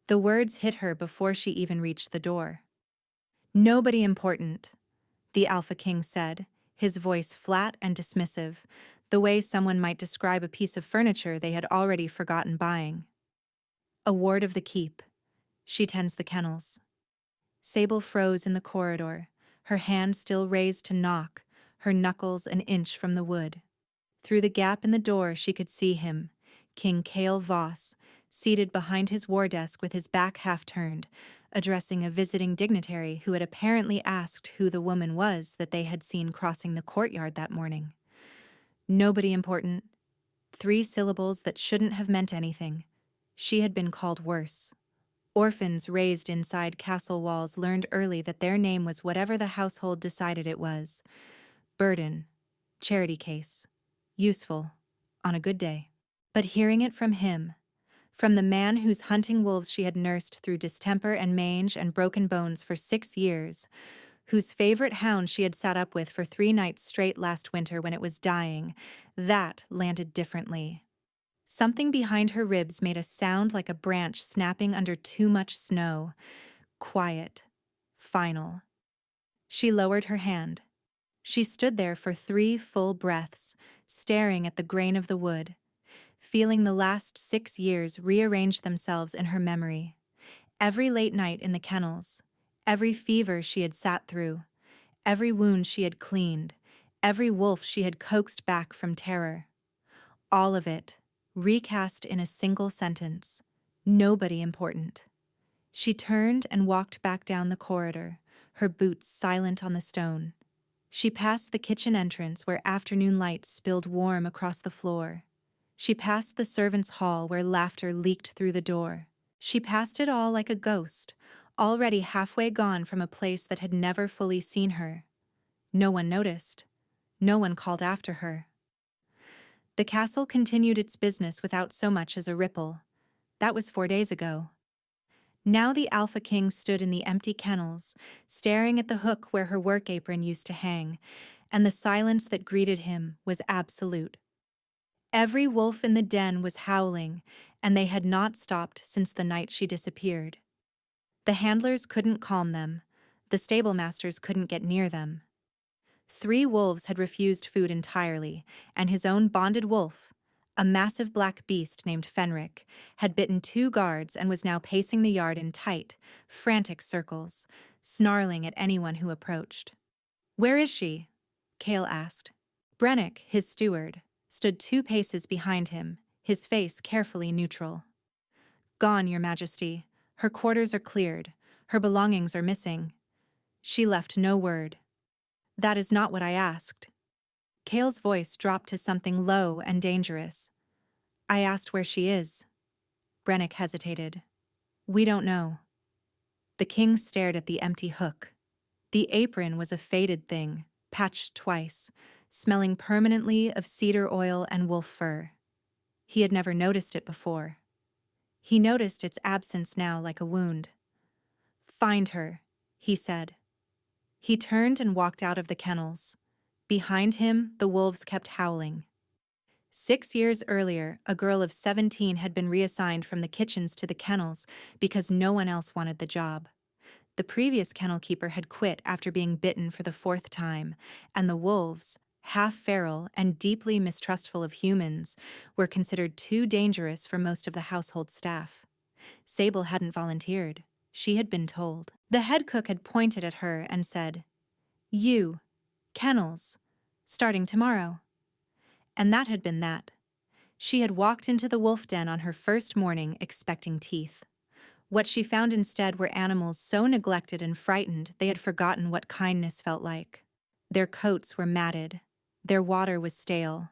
The words hit her before she even reached the door. "Nobody important," the Alpha King said, his voice flat and dismissive, the way someone might describe a piece of furniture they had already forgotten buying. "A ward of the keep. She tends the kennels." Sable froze in the corridor, her hand still raised to knock, her knuckles an inch from the wood. Through the gap in the door she could see him, King Cale Voss, seated behind his war desk with his back half-turned, addressing a visiting dignitary who had apparently asked who the woman was that they had seen crossing the courtyard that morning. Nobody important. 3 syllables that shouldn't have meant anything. She had been called worse. Orphans raised inside castle walls learned early that their name was whatever the household decided it was. Burden. Charity case. Useful. On a good day. But hearing it from him, from the man whose hunting wolves she had nursed through distemper and mange and broken bones for 6 years, whose favorite hound she had sat up with for 3 nights straight last winter when it was dying, that landed differently. Something behind her ribs made a sound like a branch snapping under too much snow. Quiet. Final. She lowered her hand. She stood there for 3 full breaths, staring at the grain of the wood, feeling the last 6 years rearrange themselves in her memory. Every late night in the kennels, every fever she had sat through, every wound she had cleaned, every wolf she had coaxed back from terror. All of it, recast in a single sentence. Nobody important. She turned and walked back down the corridor, her boots silent on the stone. She passed the kitchen entrance where afternoon light spilled warm across the floor. She passed the servants' hall where laughter leaked through the door. She passed it all like a ghost, already halfway gone from a place that had never fully seen her. No one noticed. No one called after her. The castle continued its business without so much as a ripple. That was 4 days ago. Now the Alpha King stood in the empty kennels, staring at the hook where her work apron used to hang, and the silence that greeted him was absolute. Every wolf in the den was howling, and they had not stopped since the night she disappeared. The handlers couldn't calm them. The stable masters couldn't get near them. 3 wolves had refused food entirely, and his own bonded wolf, a massive black beast named Fenric, had bitten 2 guards and was now pacing the yard in tight, frantic circles, snarling at anyone who approached. "Where is she?" Cale asked. Brennick, his steward, stood 2 paces behind him, his face carefully neutral. "Gone, Your Majesty. Her quarters are cleared. Her belongings are missing." She left no word. "That is not what I asked." Cale's voice dropped to something low and dangerous. "I asked where she is." Brennick hesitated. "We don't know." The king stared at the empty hook. The apron was a faded thing, patched twice, smelling permanently of cedar oil and wolf fur. He had never noticed it before. He noticed its absence now like a wound. "Find her," he said. He turned and walked out of the kennels. Behind him, the wolves kept howling. 6 years earlier, a girl of 17 had been reassigned from the kitchens to the kennels because no one else wanted the job. The previous kennel keeper had quit after being bitten for the 4th time, and the wolves, half feral and deeply mistrustful of humans, were considered too dangerous for most of the household staff. Sable hadn't volunteered. She had been told. The head cook had pointed at her and said, "You, kennels, starting tomorrow." And that had been that. She had walked into the wolf den on her first morning expecting teeth. What she found instead were animals so neglected and frightened they had forgotten what kindness felt like. Their coats were matted. Their water was stale.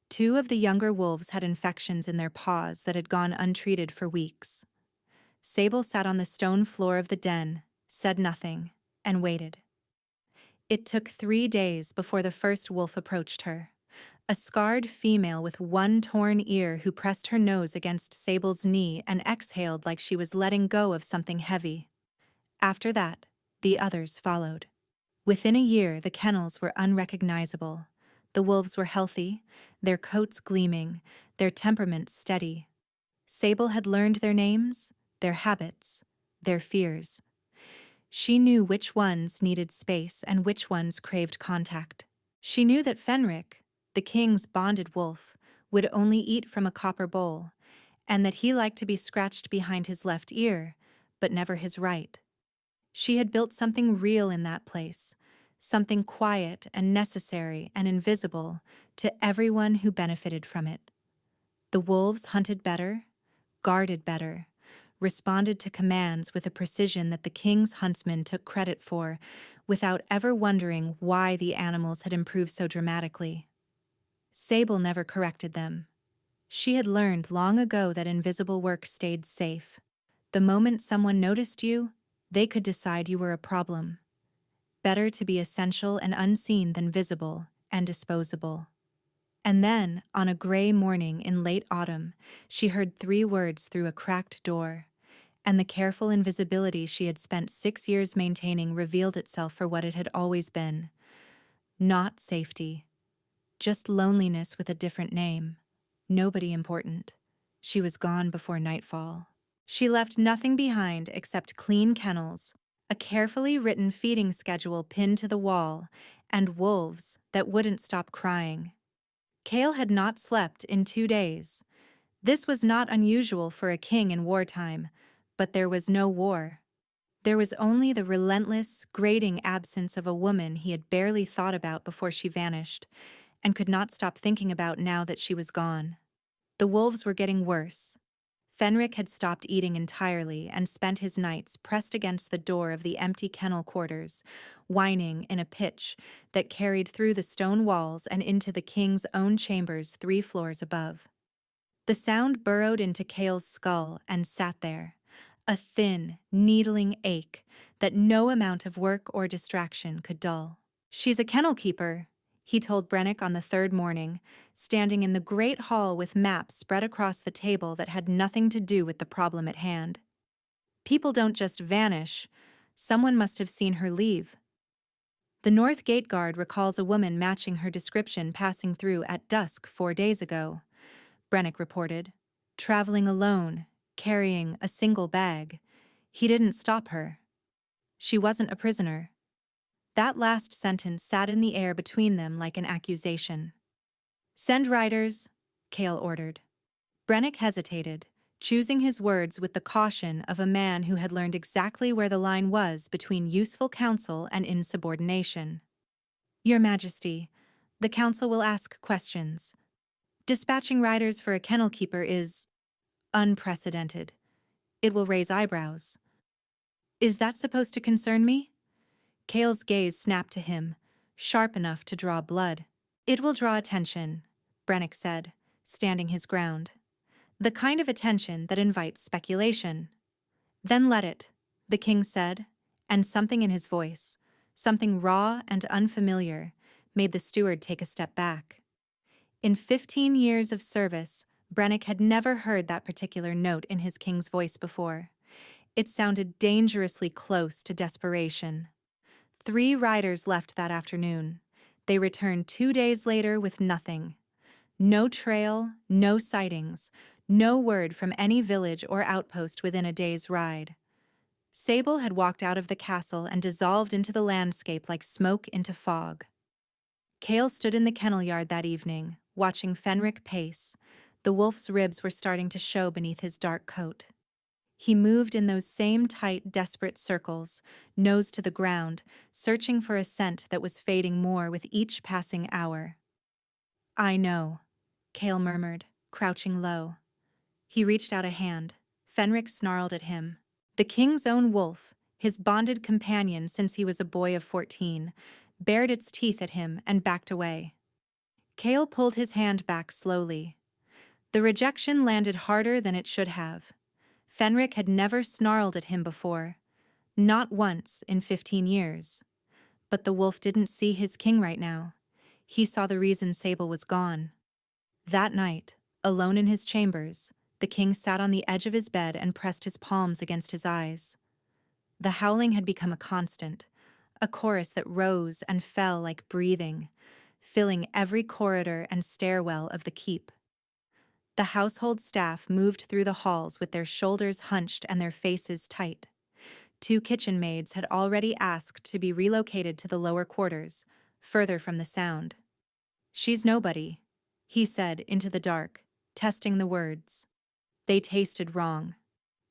2 of the younger wolves had infections in their paws that had gone untreated for weeks. Sable sat on the stone floor of the den, said nothing, and waited. It took 3 days before the first wolf approached her. A scarred female with 1 torn ear who pressed her nose against Sable's knee and exhaled like she was letting go of something heavy. After that, the others followed. Within a year, the kennels were unrecognizable. The wolves were healthy, their coats gleaming, their temperaments steady. Sable had learned their names, their habits, their fears. She knew which ones needed space and which ones craved contact. She knew that Fenric, the king's bonded wolf, would only eat from a copper bowl, and that he liked to be scratched behind his left ear, but never his right. She had built something real in that place, something quiet and necessary and invisible to everyone who benefited from it. The wolves hunted better, guarded better, responded to commands with a precision that the king's huntsmen took credit for, without ever wondering why the animals had improved so dramatically. Sable never corrected them. She had learned long ago that invisible work stayed safe. The moment someone noticed you, they could decide you were a problem. Better to be essential and unseen than visible and disposable. And then, on a gray morning in late autumn, she heard 3 words through a cracked door, and the careful invisibility she had spent 6 years maintaining revealed itself for what it had always been. Not safety. Just loneliness with a different name. Nobody important. She was gone before nightfall. She left nothing behind except clean kennels, a carefully written feeding schedule pinned to the wall, and wolves that wouldn't stop crying. Kale had not slept in 2 days. This was not unusual for a king in wartime, but there was no war. There was only the relentless, grating absence of a woman he had barely thought about before she vanished, and could not stop thinking about now that she was gone. The wolves were getting worse. Fenric had stopped eating entirely and spent his nights pressed against the door of the empty kennel quarters, whining in a pitch that carried through the stone walls and into the king's own chambers 3 floors above. The sound burrowed into Kale's skull and sat there, a thin, needling ache that no amount of work or distraction could dull. "She's a kennel keeper," he told Brennick on the 3rd morning, standing in the great hall with maps spread across the table that had nothing to do with the problem at hand. "People don't just vanish. Someone must have seen her leave." "The North Gate guard recalls a woman matching her description passing through at dusk 4 days ago," Brennick reported. "Traveling alone, carrying a single bag. He didn't stop her. She wasn't a prisoner." That last sentence sat in the air between them like an accusation. "Send riders," Kale ordered. Brennick hesitated, choosing his words with the caution of a man who had learned exactly where the line was between useful counsel and insubordination. "Your Majesty, the council will ask questions. Dispatching riders for a kennel keeper is unprecedented. It will raise eyebrows." "Is that supposed to concern me?" Kale's gaze snapped to him, sharp enough to draw blood. "It will draw attention," Brennick said, standing his ground. "The kind of attention that invites speculation." "Then let it," the king said, and something in his voice, something raw and unfamiliar, made the steward take a step back. In 15 years of service, Brennick had never heard that particular note in his king's voice before. It sounded dangerously close to desperation. 3 riders left that afternoon. They returned 2 days later with nothing. No trail, no sightings, no word from any village or outpost within a day's ride. Sable had walked out of the castle and dissolved into the landscape like smoke into fog. Kale stood in the kennel yard that evening, watching Fenric pace. The wolf's ribs were starting to show beneath his dark coat. He moved in those same tight, desperate circles, nose to the ground, searching for a scent that was fading more with each passing hour. "I know," Kale murmured, crouching low. He reached out a hand. Fenric snarled at him. The king's own wolf, his bonded companion since he was a boy of 14, bared its teeth at him and backed away. Kale pulled his hand back slowly. The rejection landed harder than it should have. Fenric had never snarled at him before, not once in 15 years. But the wolf didn't see his king right now. He saw the reason Sable was gone. That night, alone in his chambers, the king sat on the edge of his bed and pressed his palms against his eyes. The howling had become a constant, a chorus that rose and fell like breathing, filling every corridor and stairwell of the keep. The household staff moved through the halls with their shoulders hunched and their faces tight. 2 kitchen maids had already asked to be relocated to the lower quarters, further from the sound. "She's nobody," he said into the dark, testing the words. They tasted wrong.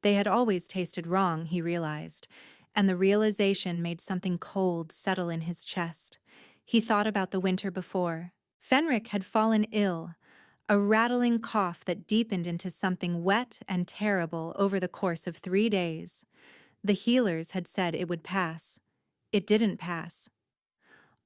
They had always tasted wrong, he realized, and the realization made something cold settle in his chest. He thought about the winter before. Fenric had fallen ill, a rattling cough that deepened into something wet and terrible over the course of 3 days. The healers had said it would pass. It didn't pass.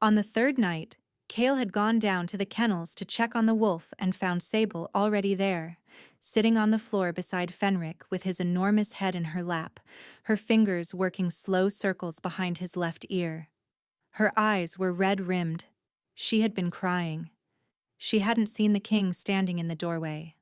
On the 3rd night, Cale had gone down to the kennels to check on the wolf and found Sable already there, sitting on the floor beside Fenric with his enormous head in her lap, her fingers working slow circles behind his left ear. Her eyes were red-rimmed. She had been crying. She hadn't seen the king standing in the doorway.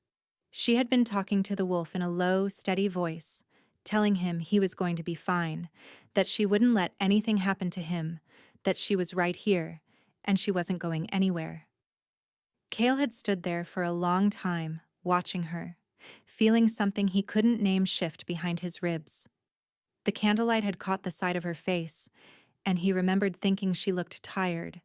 She had been talking to the wolf in a low, steady voice, telling him he was going to be fine, that she wouldn't let anything happen to him, that she was right here, and she wasn't going anywhere. Cale had stood there for a long time, watching her, feeling something he couldn't name shift behind his ribs. The candlelight had caught the side of her face, and he remembered thinking she looked tired,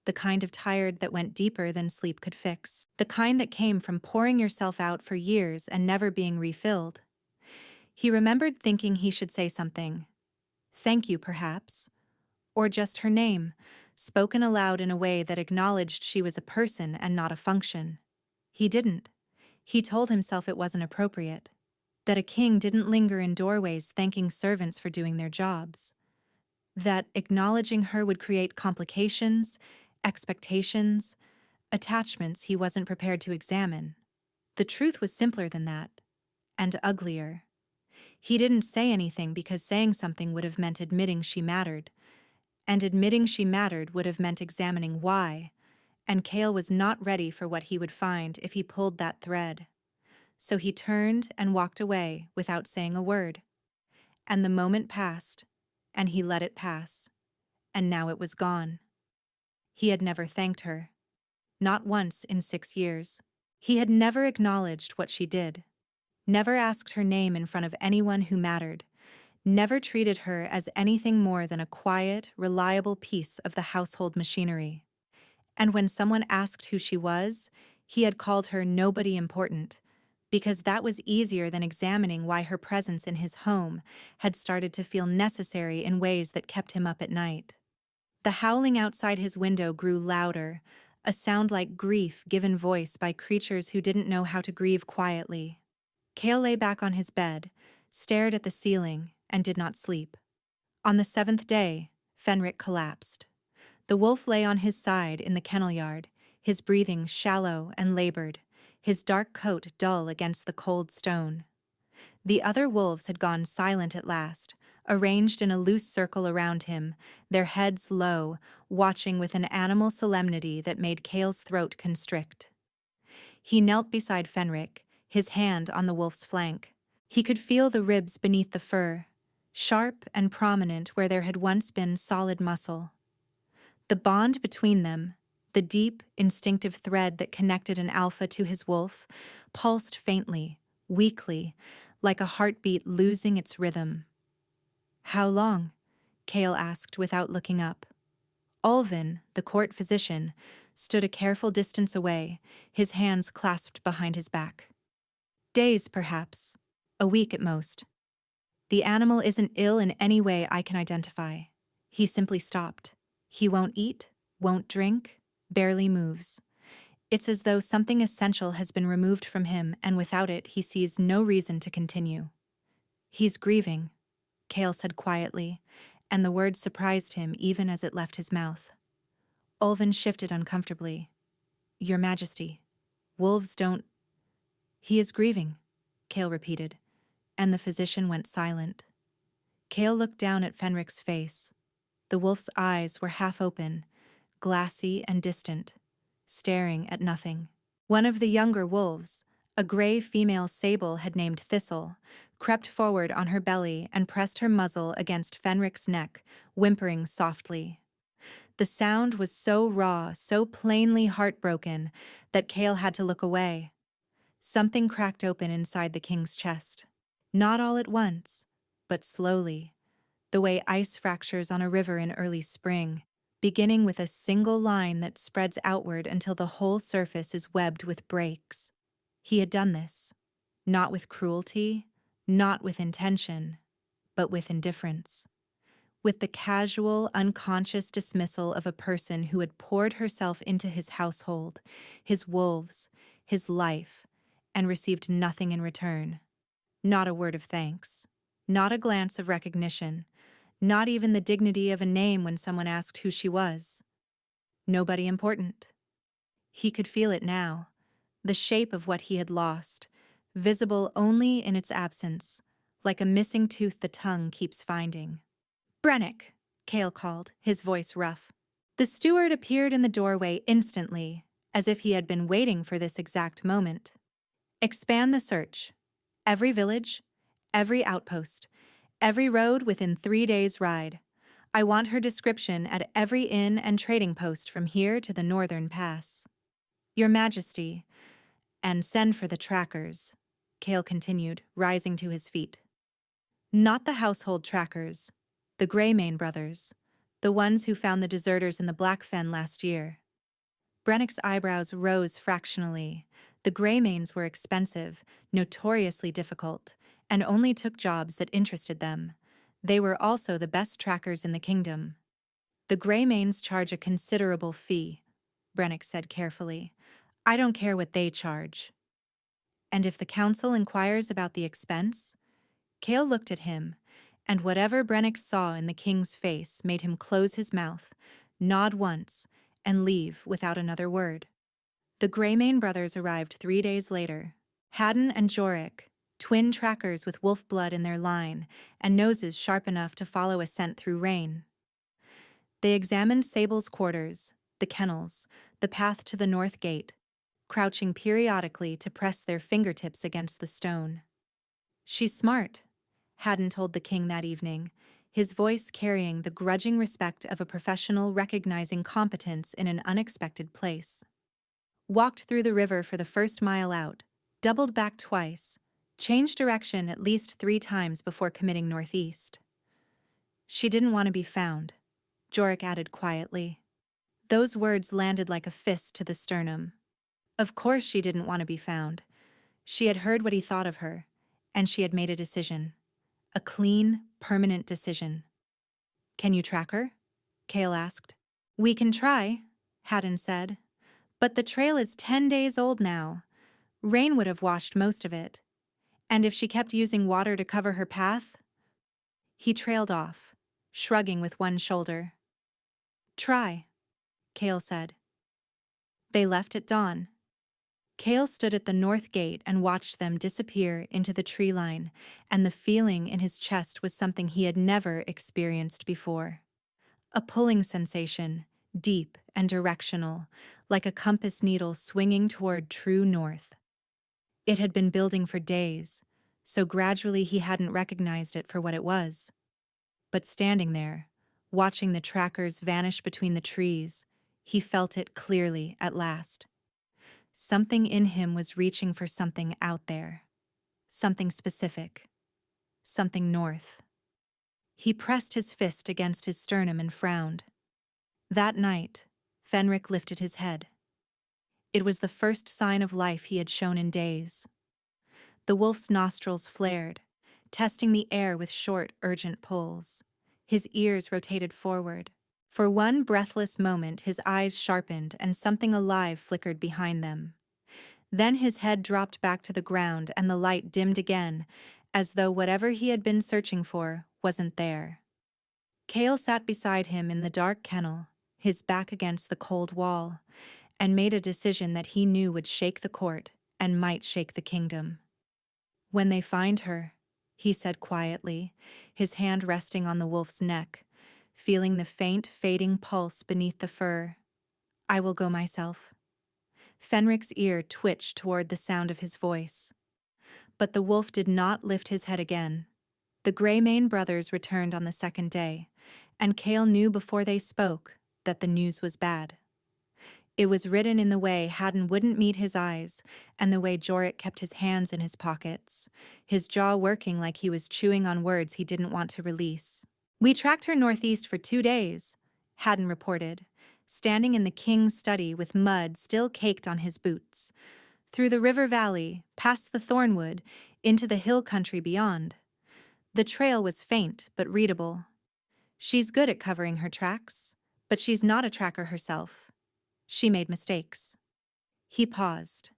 the kind of tired that went deeper than sleep could fix, the kind that came from pouring yourself out for years and never being refilled. He remembered thinking he should say something. Thank you, perhaps. Or just her name, spoken aloud in a way that acknowledged she was a person and not a function. He didn't. He told himself it wasn't appropriate. That a king didn't linger in doorways thanking servants for doing their jobs. That acknowledging her would create complications, expectations, attachments he wasn't prepared to examine. The truth was simpler than that, and uglier. He didn't say anything because saying something would have meant admitting she mattered, and admitting she mattered would have meant examining why, and Cale was not ready for what he would find if he pulled that thread. So he turned and walked away without saying a word. And the moment passed, and he let it pass, and now it was gone. He had never thanked her. Not once in 6 years. He had never acknowledged what she did, never asked her name in front of anyone who mattered, never treated her as anything more than a quiet, reliable piece of the household machinery. And when someone asked who she was, he had called her nobody important, because that was easier than examining why her presence in his home had started to feel necessary in ways that kept him up at night. The howling outside his window grew louder, a sound like grief given voice by creatures who didn't know how to grieve quietly. Cale lay back on his bed, stared at the ceiling, and did not sleep. On the 7th day, Fenric collapsed. The wolf lay on his side in the kennel yard, his breathing shallow and labored, his dark coat dull against the cold stone. The other wolves had gone silent at last, arranged in a loose circle around him, their heads low, watching with an animal solemnity that made Cale's throat constrict. He knelt beside Fenric, his hand on the wolf's flank. He could feel the ribs beneath the fur, sharp and prominent where there had once been solid muscle. The bond between them, the deep, instinctive thread that connected an alpha to his wolf, pulsed faintly, weakly, like a heartbeat losing its rhythm. "How long?" Cale asked without looking up. Ulvin, the court physician, stood a careful distance away, his hands clasped behind his back. "Days, perhaps. A week at most. The animal isn't ill in any way I can identify. He simply stopped. He won't eat, won't drink, barely moves. It's as though something essential has been removed from him, and without it he sees no reason to continue." "He's grieving," Cale said quietly, and the word surprised him even as it left his mouth. Ulvin shifted uncomfortably. "Your Majesty, wolves don't—" "He is grieving," Cale repeated, and the physician went silent. Cale looked down at Fenric's face. The wolf's eyes were half open, glassy and distant, staring at nothing. One of the younger wolves, a gray female sable had named Thistle, crept forward on her belly and pressed her muzzle against Fenric's neck, whimpering softly. The sound was so raw, so plainly heartbroken, that Cale had to look away. Something cracked open inside the king's chest. Not all at once, but slowly, the way ice fractures on a river in early spring, beginning with a single line that spreads outward until the whole surface is webbed with breaks. He had done this, not with cruelty, not with intention, but with indifference. With the casual, unconscious dismissal of a person who had poured herself into his household, his wolves, his life, and received nothing in return. Not a word of thanks, not a glance of recognition, not even the dignity of a name when someone asked who she was. Nobody important. He could feel it now, the shape of what he had lost, visible only in its absence, like a missing tooth the tongue keeps finding. "Brennick," Cale called, his voice rough. The steward appeared in the doorway instantly, as if he had been waiting for this exact moment. "Expand the search. Every village, every outpost, every road within 3 days' ride. I want her description at every inn and trading post from here to the northern pass." "Your Majesty," and send for the trackers, Cale continued, rising to his feet. "Not the household trackers, the Greymane brothers, the ones who found the deserters in the Black Fen last year." Brennick's eyebrows rose fractionally. The Greymanes were expensive, notoriously difficult, and only took jobs that interested them. They were also the best trackers in the kingdom. "The Greymanes charge a considerable fee," Brennick said carefully. "I don't care what they charge." "And if the council inquires about the expense?" Cale looked at him, and whatever Brennick saw in the king's face made him close his mouth, nod once, and leave without another word. The Greymane brothers arrived 3 days later. Haddon and Jorik, twin trackers with wolf blood in their line and noses sharp enough to follow a scent through rain. They examined Sable's quarters, the kennels, the path to the north gate, crouching periodically to press their fingertips against the stone. "She's smart," Haddon told the king that evening, his voice carrying the grudging respect of a professional recognizing competence in an unexpected place. "Walked through the river for the first mile out, doubled back twice, changed direction at least 3 times before committing northeast." "She didn't want to be found," Jorik added quietly. Those words landed like a fist to the sternum. Of course she didn't want to be found. She had heard what he thought of her, and she had made a decision. A clean, permanent decision. "Can you track her?" Cale asked. "We can try," Haddon said. "But the trail is 10 days old now. Rain would have washed most of it. And if she kept using water to cover her path?" He trailed off, shrugging with one shoulder. "Try," Cale said. They left at dawn. Cale stood at the north gate and watched them disappear into the tree line, and the feeling in his chest was something he had never experienced before. A pulling sensation, deep and directional, like a compass needle swinging toward true north. It had been building for days, so gradually he hadn't recognized it for what it was. But standing there, watching the trackers vanish between the trees, he felt it clearly at last. Something in him was reaching for something out there. Something specific. Something north. He pressed his fist against his sternum and frowned. That night, Fenric lifted his head. It was the first sign of life he had shown in days. The wolf's nostrils flared, testing the air with short, urgent pulls. His ears rotated forward. For one breathless moment, his eyes sharpened and something alive flickered behind them. Then his head dropped back to the ground and the light dimmed again, as though whatever he had been searching for wasn't there. Cale sat beside him in the dark kennel, his back against the cold wall, and made a decision that he knew would shake the court and might shake the kingdom. "When they find her," he said quietly, his hand resting on the wolf's neck, feeling the faint, fading pulse beneath the fur, "I will go myself." Fenric's ear twitched toward the sound of his voice. But the wolf did not lift his head again. The Greymane brothers returned on the second day, and Cale knew before they spoke that the news was bad. It was written in the way Haddon wouldn't meet his eyes, and the way Jorik kept his hands in his pockets, his jaw working like he was chewing on words he didn't want to release. "We tracked her northeast for 2 days," Haddon reported, standing in the king's study with mud still caked on his boots, through the river valley, past the thornwood, into the hill country beyond. The trail was faint but readable. "She's good at covering her tracks, but she's not a tracker herself. She made mistakes." He paused.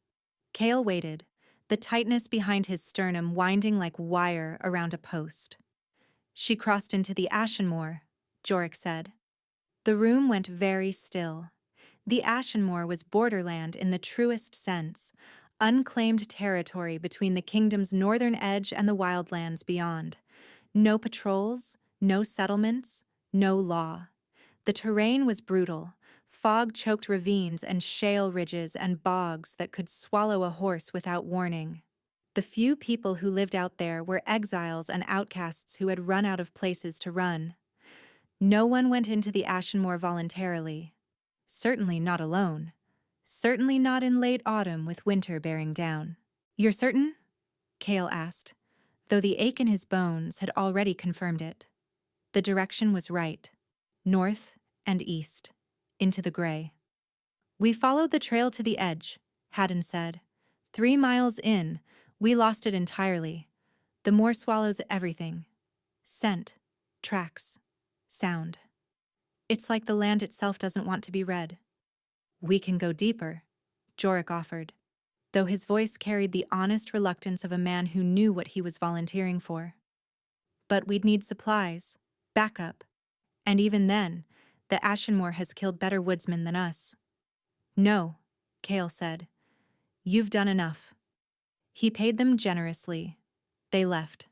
Cale waited, the tightness behind his sternum winding like wire around a post. "She crossed into the Ashenmoor," Jorik said. The room went very still. The Ashenmoor was borderland in the truest sense, unclaimed territory between the kingdom's northern edge and the wildlands beyond. No patrols, no settlements, no law. The terrain was brutal, fog-choked ravines and shale ridges and bogs that could swallow a horse without warning. The few people who lived out there were exiles and outcasts who had run out of places to run. No one went into the Ashenmoor voluntarily. Certainly not alone. Certainly not in late autumn with winter bearing down. "You're certain?" Cale asked, though the ache in his bones had already confirmed it. The direction was right. North and east. Into the gray. "We followed the trail to the edge," Haddon said. 3 miles in, we lost it entirely. The moor swallows everything. Scent, tracks, sound. It's like the land itself doesn't want to be read." "We can go deeper," Jorik offered, though his voice carried the honest reluctance of a man who knew what he was volunteering for. "But we'd need supplies, backup, and even then, the Ashenmoor has killed better woodsmen than us." "No," Cale said. "You've done enough." He paid them generously. They left.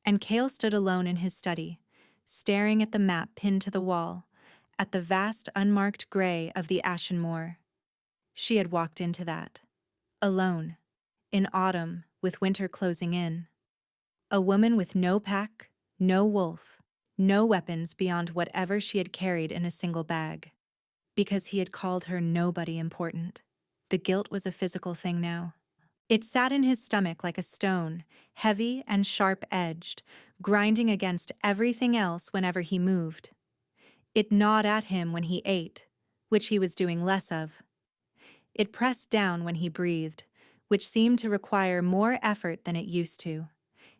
And Cale stood alone in his study, staring at the map pinned to the wall, at the vast unmarked gray of the Ashenmoor. She had walked into that. Alone. In autumn, with winter closing in. A woman with no pack, no wolf, no weapons beyond whatever she had carried in a single bag. Because he had called her nobody important. The guilt was a physical thing now. It sat in his stomach like a stone, heavy and sharp-edged, grinding against everything else whenever he moved. It gnawed at him when he ate, which he was doing less of. It pressed down when he breathed, which seemed to require more effort than it used to.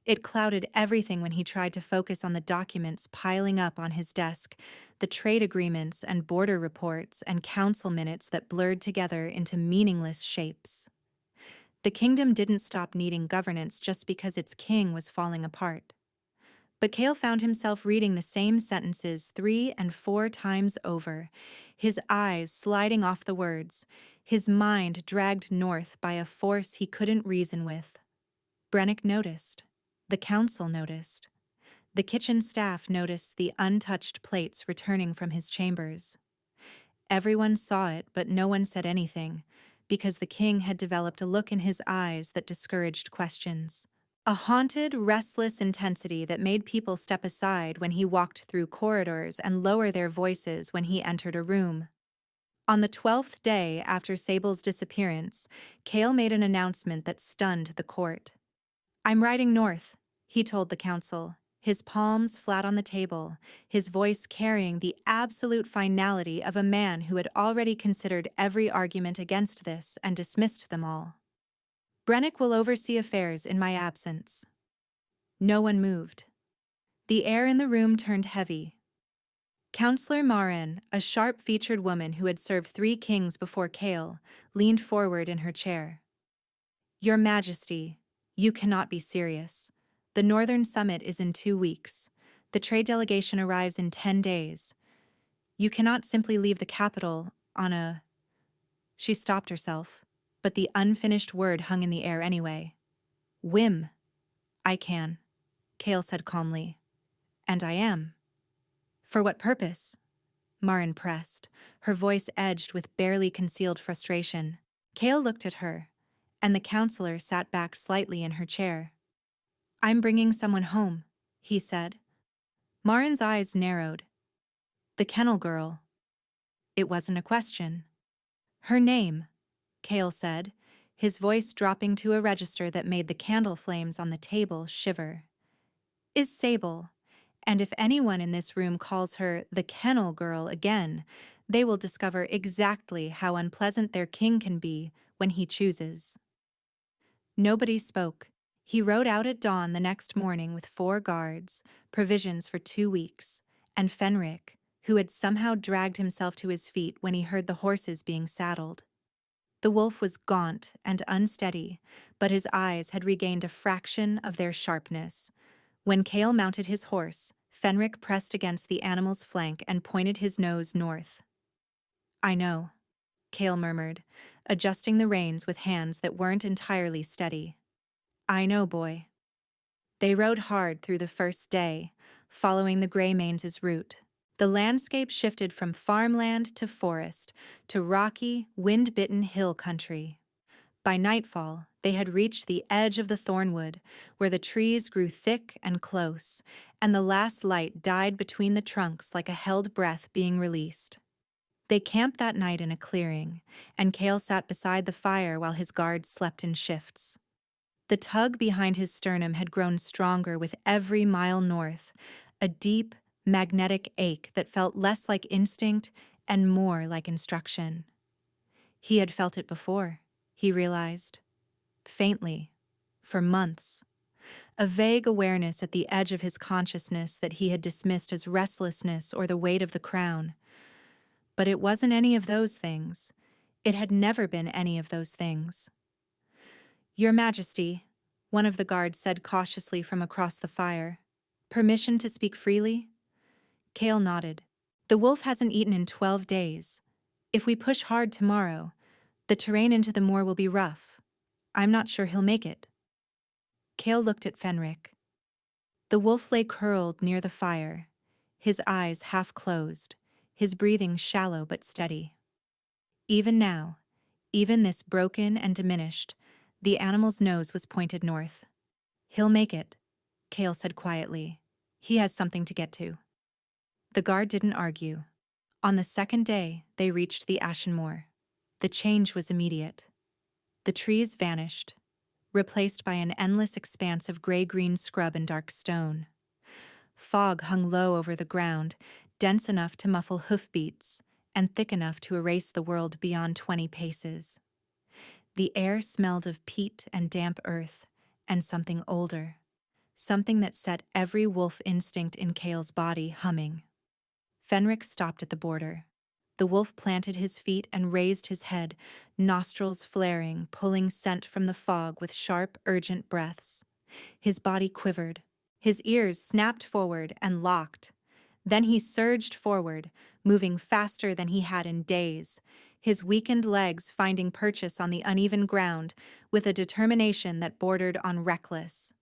It clouded everything when he tried to focus on the documents piling up on his desk, the trade agreements and border reports and council minutes that blurred together into meaningless shapes. The kingdom didn't stop needing governance just because its king was falling apart. But Cale found himself reading the same sentences 3 and 4 times over, his eyes sliding off the words, his mind dragged north by a force he couldn't reason with. Brennick noticed. The council noticed. The kitchen staff noticed the untouched plates returning from his chambers. Everyone saw it, but no one said anything, because the king had developed a look in his eyes that discouraged questions. A haunted, restless intensity that made people step aside when he walked through corridors and lower their voices when he entered a room. On the 12th day after Sable's disappearance, Cale made an announcement that stunned the court. "I'm riding north," he told the council, his palms flat on the table, his voice carrying the absolute finality of a man who had already considered every argument against this and dismissed them all. "Brennick will oversee affairs in my absence." No one moved. The air in the room turned heavy. Councillor Marin, a sharp-featured woman who had served 3 kings before Cale, leaned forward in her chair. "Your Majesty, you cannot be serious. The Northern Summit is in 2 weeks. The trade delegation arrives in 10 days. You cannot simply leave the capital on a—" She stopped herself, but the unfinished word hung in the air anyway. "Whim." "I can," Cale said calmly. "And I am." "For what purpose?" Marin pressed, her voice edged with barely concealed frustration. Cale looked at her, and the counselor sat back slightly in her chair. "I'm bringing someone home," he said. Marin's eyes narrowed. "The kennel girl." It wasn't a question. Her name, Cale said, his voice dropping to a register that made the candle flames on the table shiver, is Sable, and if anyone in this room calls her the Kennel Girl again, they will discover exactly how unpleasant their king can be when he chooses. Nobody spoke. He rode out at dawn the next morning with 4 guards, provisions for 2 weeks, and Fenric, who had somehow dragged himself to his feet when he heard the horses being saddled. The wolf was gaunt and unsteady, but his eyes had regained a fraction of their sharpness. When Cale mounted his horse, Fenric pressed against the animal's flank and pointed his nose north. "I know," Cale murmured, adjusting the reins with hands that weren't entirely steady. "I know, boy." They rode hard through the first day, following the Greymanes' route. The landscape shifted from farmland to forest, to rocky, wind-bitten hill country. By nightfall, they had reached the edge of the thornwood, where the trees grew thick and close, and the last light died between the trunks like a held breath being released. They camped that night in a clearing, and Cale sat beside the fire while his guards slept in shifts. The tug behind his sternum had grown stronger with every mile north, a deep, magnetic ache that felt less like instinct and more like instruction. He had felt it before, he realized. Faintly, for months. A vague awareness at the edge of his consciousness that he had dismissed as restlessness or the weight of the crown. But it wasn't any of those things. It had never been any of those things. "Your Majesty," one of the guards said cautiously from across the fire. "Permission to speak freely?" Cale nodded. "The wolf hasn't eaten in 12 days. If we push hard tomorrow, the terrain into the moor will be rough. I'm not sure he'll make it." Cale looked at Fenric. The wolf lay curled near the fire, his eyes half closed, his breathing shallow but steady. Even now, even this broken and diminished, the animal's nose was pointed north. "He'll make it," Cale said quietly. "He has something to get to." The guard didn't argue. On the second day, they reached the Ashen Moor. The change was immediate. The trees vanished, replaced by an endless expanse of gray-green scrub and dark stone. Fog hung low over the ground, dense enough to muffle hoofbeats, and thick enough to erase the world beyond 20 paces. The air smelled of peat and damp earth, and something older, something that set every wolf instinct in Cale's body humming. Fenric stopped at the border. The wolf planted his feet and raised his head, nostrils flaring, pulling scent from the fog with sharp, urgent breaths. His body quivered. His ears snapped forward and locked. Then he surged forward, moving faster than he had in days, his weakened legs finding purchase on the uneven ground with a determination that bordered on reckless.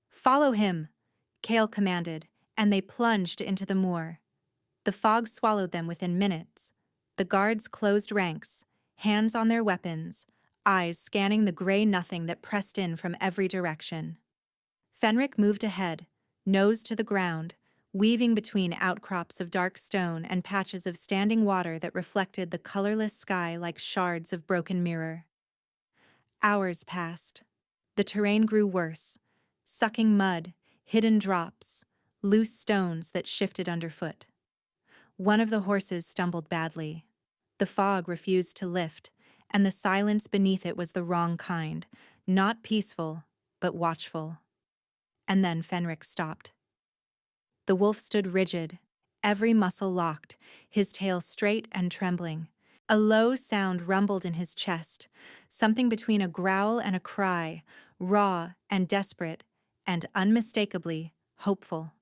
"Follow him," Cale commanded, and they plunged into the moor. The fog swallowed them within minutes. The guards closed ranks, hands on their weapons, eyes scanning the gray nothing that pressed in from every direction. Fenric moved ahead, nose to the ground, weaving between outcrops of dark stone and patches of standing water that reflected the colorless sky like shards of broken mirror. Hours passed. The terrain grew worse, sucking mud, hidden drops, loose stones that shifted underfoot. One of the horses stumbled badly. The fog refused to lift, and the silence beneath it was the wrong kind, not peaceful, but watchful. And then Fenric stopped. The wolf stood rigid, every muscle locked, his tail straight and trembling. A low sound rumbled in his chest, something between a growl and a cry, raw and desperate, and unmistakably hopeful.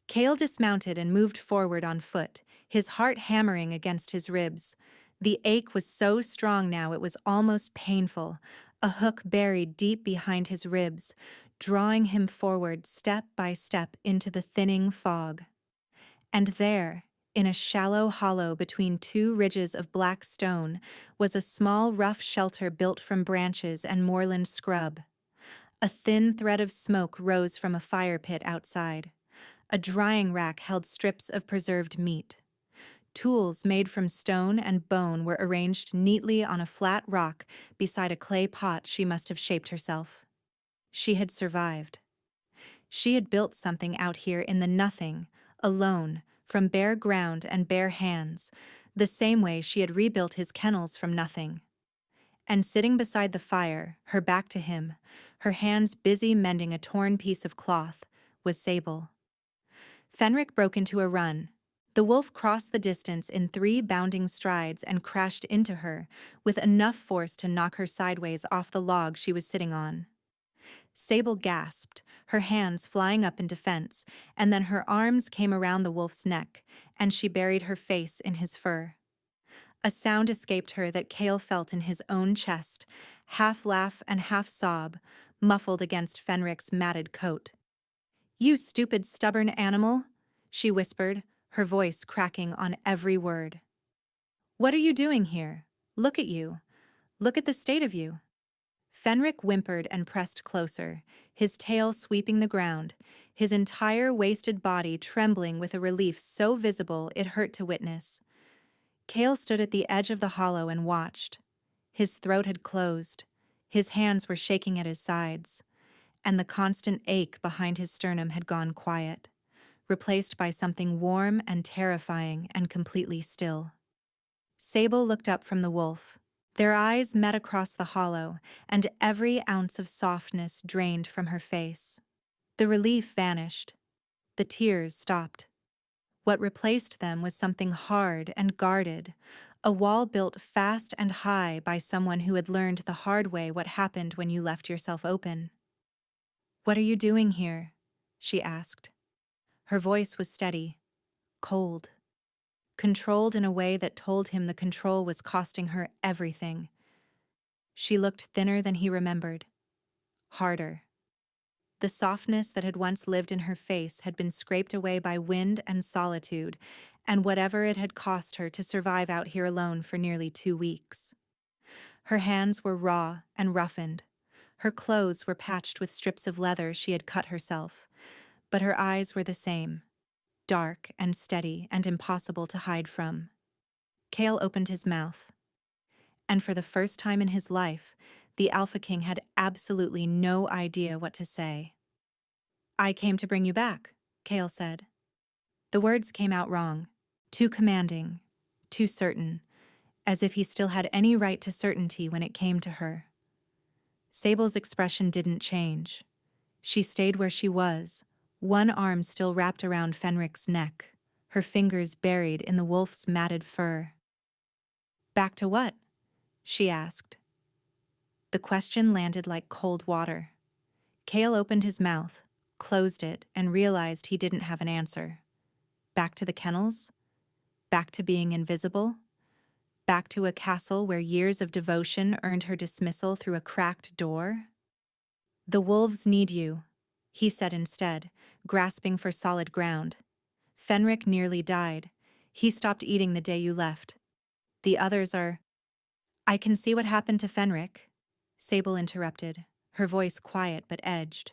Cale dismounted and moved forward on foot, his heart hammering against his ribs. The ache was so strong now it was almost painful, a hook buried deep behind his ribs, drawing him forward step by step into the thinning fog. And there, in a shallow hollow between 2 ridges of black stone, was a small rough shelter built from branches and moorland scrub. A thin thread of smoke rose from a fire pit outside. A drying rack held strips of preserved meat. Tools made from stone and bone were arranged neatly on a flat rock beside a clay pot she must have shaped herself. She had survived. She had built something out here in the nothing, alone, from bare ground and bare hands, the same way she had rebuilt his kennels from nothing. And sitting beside the fire, her back to him, her hands busy mending a torn piece of cloth, was Sable. Fenric broke into a run. The wolf crossed the distance in 3 bounding strides and crashed into her, with enough force to knock her sideways off the log she was sitting on. Sable gasped, her hands flying up in defense, and then her arms came around the wolf's neck, and she buried her face in his fur. A sound escaped her that Cale felt in his own chest, half laugh and half sob, muffled against Fenric's matted coat. "You stupid, stubborn animal," she whispered, her voice cracking on every word. "What are you doing here? Look at you. Look at the state of you." Fenric whimpered and pressed closer, his tail sweeping the ground, his entire wasted body trembling with a relief so visible it hurt to witness. Cale stood at the edge of the hollow and watched. His throat had closed, his hands were shaking at his sides, and the constant ache behind his sternum had gone quiet, replaced by something warm and terrifying and completely still. Sable looked up from the wolf. Their eyes met across the hollow, and every ounce of softness drained from her face. The relief vanished. The tears stopped. What replaced them was something hard and guarded, a wall built fast and high by someone who had learned the hard way what happened when you left yourself open. "What are you doing here?" she asked. Her voice was steady, cold, controlled in a way that told him the control was costing her everything. She looked thinner than he remembered, harder. The softness that had once lived in her face had been scraped away by wind and solitude, and whatever it had cost her to survive out here alone for nearly 2 weeks. Her hands were raw and roughened. Her clothes were patched with strips of leather she had cut herself, but her eyes were the same, dark and steady and impossible to hide from. Cale opened his mouth, and for the first time in his life, the Alpha King had absolutely no idea what to say. "I came to bring you back," Cale said. The words came out wrong, too commanding, too certain, as if he still had any right to certainty when it came to her. Sable's expression didn't change. She stayed where she was, one arm still wrapped around Fenric's neck, her fingers buried in the wolf's matted fur. "Back to what?" she asked. The question landed like cold water. Cale opened his mouth, closed it, and realized he didn't have an answer. Back to the kennels? Back to being invisible? Back to a castle where years of devotion earned her dismissal through a cracked door? "The wolves need you," he said instead, grasping for solid ground. "Fenric nearly died. He stopped eating the day you left. The others are—" "I can see what happened to Fenric," Sable interrupted, her voice quiet but edged.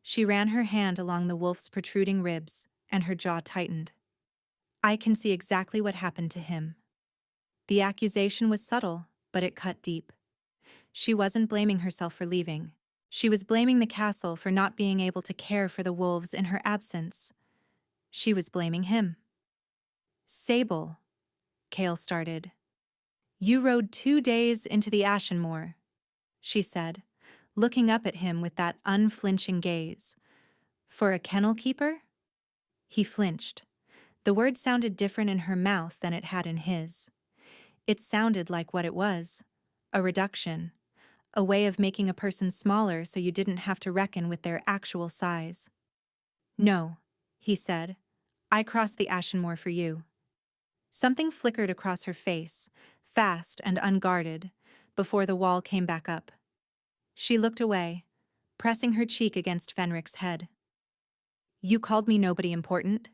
She ran her hand along the wolf's protruding ribs, and her jaw tightened. "I can see exactly what happened to him." The accusation was subtle, but it cut deep. She wasn't blaming herself for leaving. She was blaming the castle for not being able to care for the wolves in her absence. She was blaming him. "Sable," Cale started. "You rode 2 days into the Ashenmoor," she said, looking up at him with that unflinching gaze. "For a kennel keeper?" He flinched. The word sounded different in her mouth than it had in his. It sounded like what it was, a reduction, a way of making a person smaller so you didn't have to reckon with their actual size. "No," he said. "I crossed the Ashenmoor for you." Something flickered across her face, fast and unguarded, before the wall came back up. She looked away, pressing her cheek against Fenric's head. "You called me nobody important,"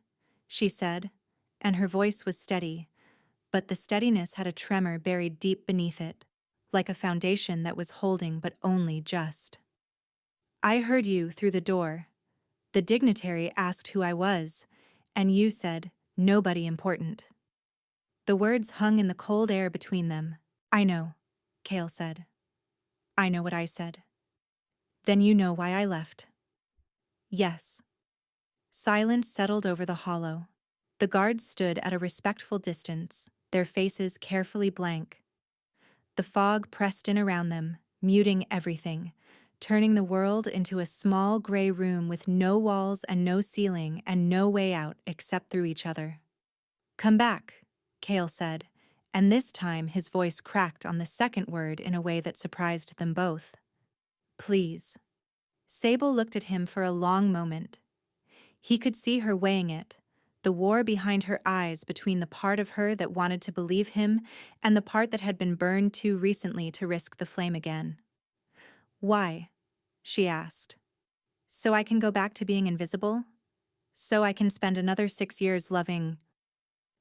she said, and her voice was steady, but the steadiness had a tremor buried deep beneath it, like a foundation that was holding but only just. "I heard you through the door. The dignitary asked who I was, and you said, nobody important." The words hung in the cold air between them. I know, Kale said. I know what I said. Then you know why I left. Yes. Silence settled over the hollow. The guards stood at a respectful distance, their faces carefully blank. The fog pressed in around them, muting everything, turning the world into a small gray room with no walls and no ceiling and no way out except through each other. Come back, Kale said, and this time his voice cracked on the second word in a way that surprised them both. Please. Sable looked at him for a long moment. He could see her weighing it, the war behind her eyes between the part of her that wanted to believe him and the part that had been burned too recently to risk the flame again. Why? She asked. So I can go back to being invisible? So I can spend another 6 years loving...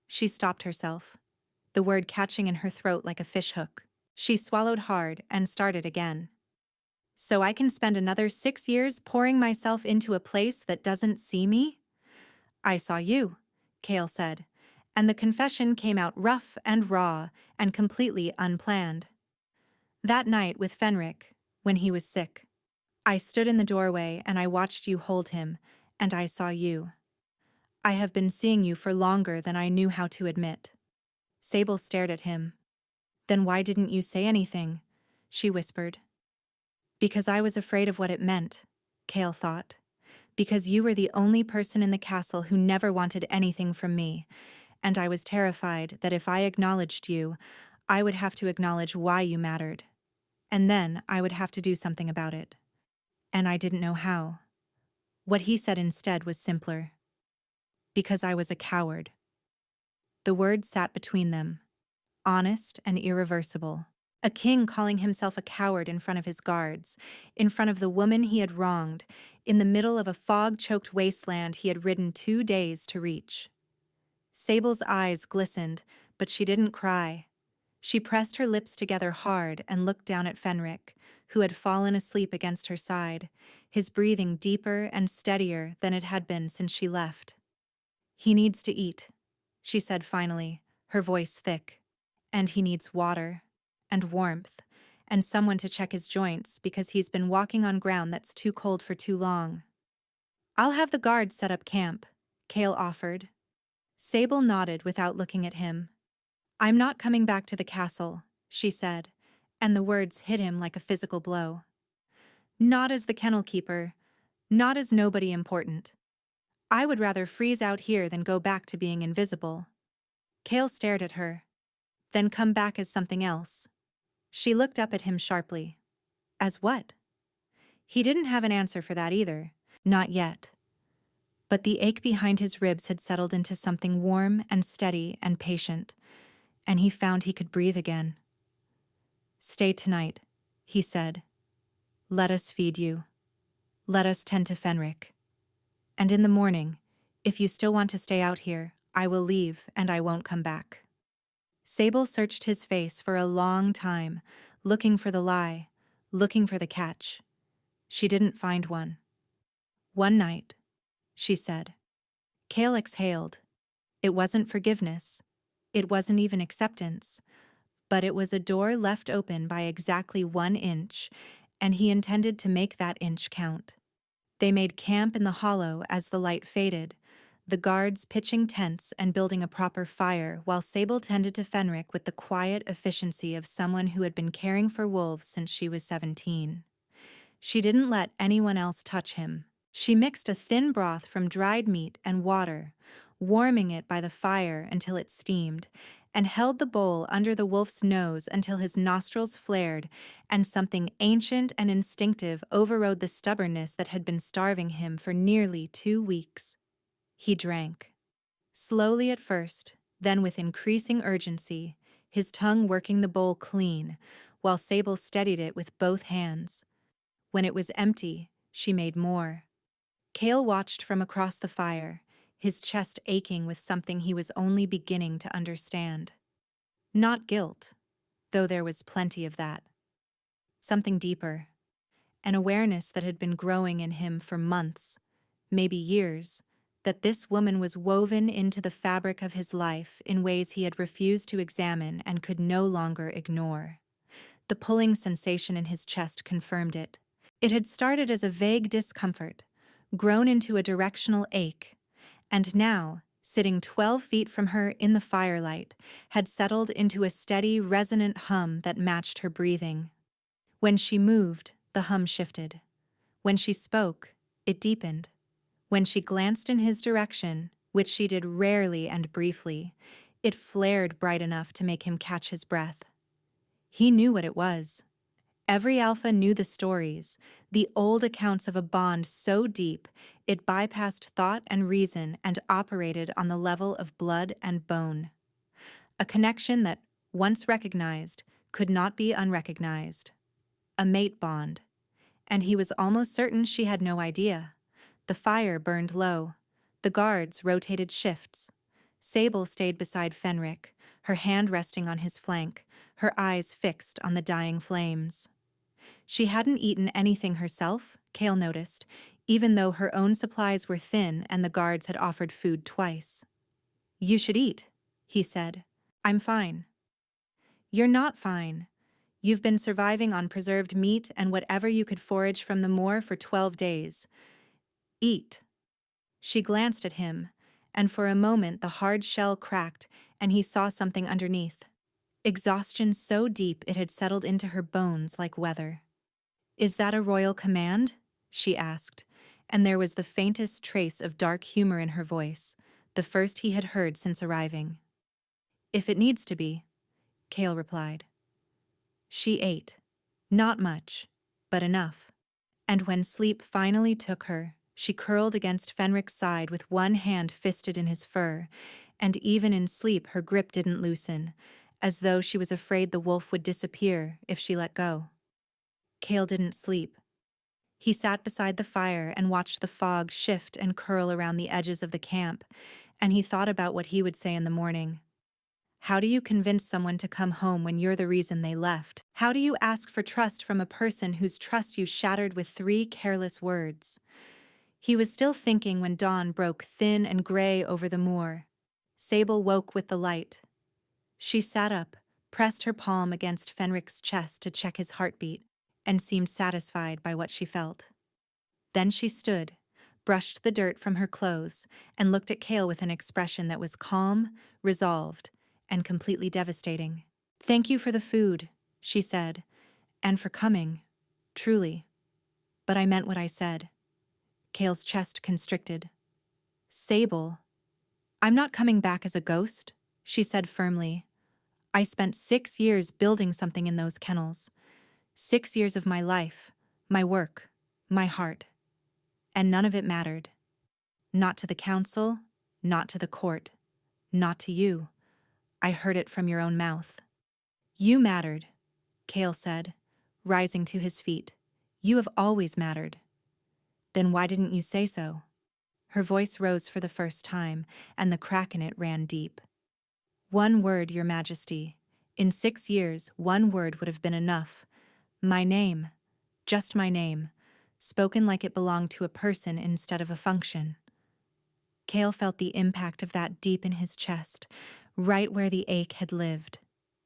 She stopped herself, the word catching in her throat like a fishhook. She swallowed hard and started again. So I can spend another 6 years pouring myself into a place that doesn't see me? I saw you, Kale said, and the confession came out rough and raw and completely unplanned. That night with Fenric, when he was sick, I stood in the doorway and I watched you hold him, and I saw you. I have been seeing you for longer than I knew how to admit. Sable stared at him. Then why didn't you say anything? She whispered. Because I was afraid of what it meant, Kale thought. Because you were the only person in the castle who never wanted anything from me, and I was terrified that if I acknowledged you, I would have to acknowledge why you mattered. And then I would have to do something about it. And I didn't know how. What he said instead was simpler. Because I was a coward. The word sat between them, honest and irreversible. A king calling himself a coward in front of his guards, in front of the woman he had wronged, in the middle of a fog-choked wasteland he had ridden 2 days to reach. Sable's eyes glistened, but she didn't cry. She pressed her lips together hard and looked down at Fenric, who had fallen asleep against her side, his breathing deeper and steadier than it had been since she left. He needs to eat, she said finally, her voice thick. And he needs water, and warmth, and someone to check his joints because he's been walking on ground that's too cold for too long. I'll have the guards set up camp, Kale offered. Sable nodded without looking at him. I'm not coming back to the castle, she said, and the words hit him like a physical blow. Not as the kennel keeper, not as nobody important. I would rather freeze out here than go back to being invisible. Kale stared at her. Then come back as something else. She looked up at him sharply. As what? He didn't have an answer for that either, not yet. But the ache behind his ribs had settled into something warm and steady and patient, and he found he could breathe again. Stay tonight, he said. Let us feed you. Let us tend to Fenric. And in the morning, if you still want to stay out here, I will leave and I won't come back. Sable searched his face for a long time, looking for the lie, looking for the catch. She didn't find one. One night, she said. Kale exhaled. It wasn't forgiveness. It wasn't even acceptance. But it was a door left open by exactly 1 inch, and he intended to make that inch count. They made camp in the hollow as the light faded, the guards pitching tents and building a proper fire while Sable tended to Fenric with the quiet efficiency of someone who had been caring for wolves since she was 17. She didn't let anyone else touch him. She mixed a thin broth from dried meat and water, warming it by the fire until it steamed, and held the bowl under the wolf's nose until his nostrils flared and something ancient and instinctive overrode the stubbornness that had been starving him for nearly 2 weeks. He drank. Slowly at first, then with increasing urgency, his tongue working the bowl clean, while Sable steadied it with both hands. When it was empty, she made more. Kale watched from across the fire, his chest aching with something he was only beginning to understand. Not guilt, though there was plenty of that. Something deeper. An awareness that had been growing in him for months, maybe years, that this woman was woven into the fabric of his life in ways he had refused to examine and could no longer ignore. The pulling sensation in his chest confirmed it. It had started as a vague discomfort, grown into a directional ache, and now, sitting 12 feet from her in the firelight, had settled into a steady, resonant hum that matched her breathing. When she moved, the hum shifted. When she spoke, it deepened. When she glanced in his direction, which she did rarely and briefly, it flared bright enough to make him catch his breath. He knew what it was. Every alpha knew the stories, the old accounts of a bond so deep it bypassed thought and reason and operated on the level of blood and bone. A connection that, once recognized, could not be unrecognized. A mate bond. And he was almost certain she had no idea. The fire burned low. The guards rotated shifts. Sable stayed beside Fenric, her hand resting on his flank, her eyes fixed on the dying flames. She hadn't eaten anything herself, Cale noticed, even though her own supplies were thin and the guards had offered food twice. "You should eat," he said. "I'm fine." "You're not fine. You've been surviving on preserved meat and whatever you could forage from the moor for 12 days. Eat." She glanced at him, and for a moment the hard shell cracked and he saw something underneath. Exhaustion so deep it had settled into her bones like weather. "Is that a royal command?" she asked, and there was the faintest trace of dark humor in her voice, the first he had heard since arriving. "If it needs to be," Cale replied. She ate. Not much, but enough. And when sleep finally took her, she curled against Fenric's side with one hand fisted in his fur, and even in sleep her grip didn't loosen, as though she was afraid the wolf would disappear if she let go. Cale didn't sleep. He sat beside the fire and watched the fog shift and curl around the edges of the camp, and he thought about what he would say in the morning. How do you convince someone to come home when you're the reason they left? How do you ask for trust from a person whose trust you shattered with 3 careless words? He was still thinking when dawn broke thin and gray over the moor. Sable woke with the light. She sat up, pressed her palm against Fenric's chest to check his heartbeat, and seemed satisfied by what she felt. Then she stood, brushed the dirt from her clothes, and looked at Cale with an expression that was calm, resolved, and completely devastating. "Thank you for the food," she said, "and for coming, truly. But I meant what I said." Cale's chest constricted. "Sable, I'm not coming back as a ghost," she said firmly. "I spent 6 years building something in those kennels. 6 years of my life, my work, my heart. And none of it mattered. Not to the council, not to the court, not to you. I heard it from your own mouth." "You mattered," Cale said, rising to his feet. "You have always mattered." "Then why didn't you say so?" Her voice rose for the first time, and the crack in it ran deep. "One word, Your Majesty. In 6 years, one word would have been enough. My name, just my name, spoken like it belonged to a person instead of a function." Cale felt the impact of that deep in his chest, right where the ache had lived.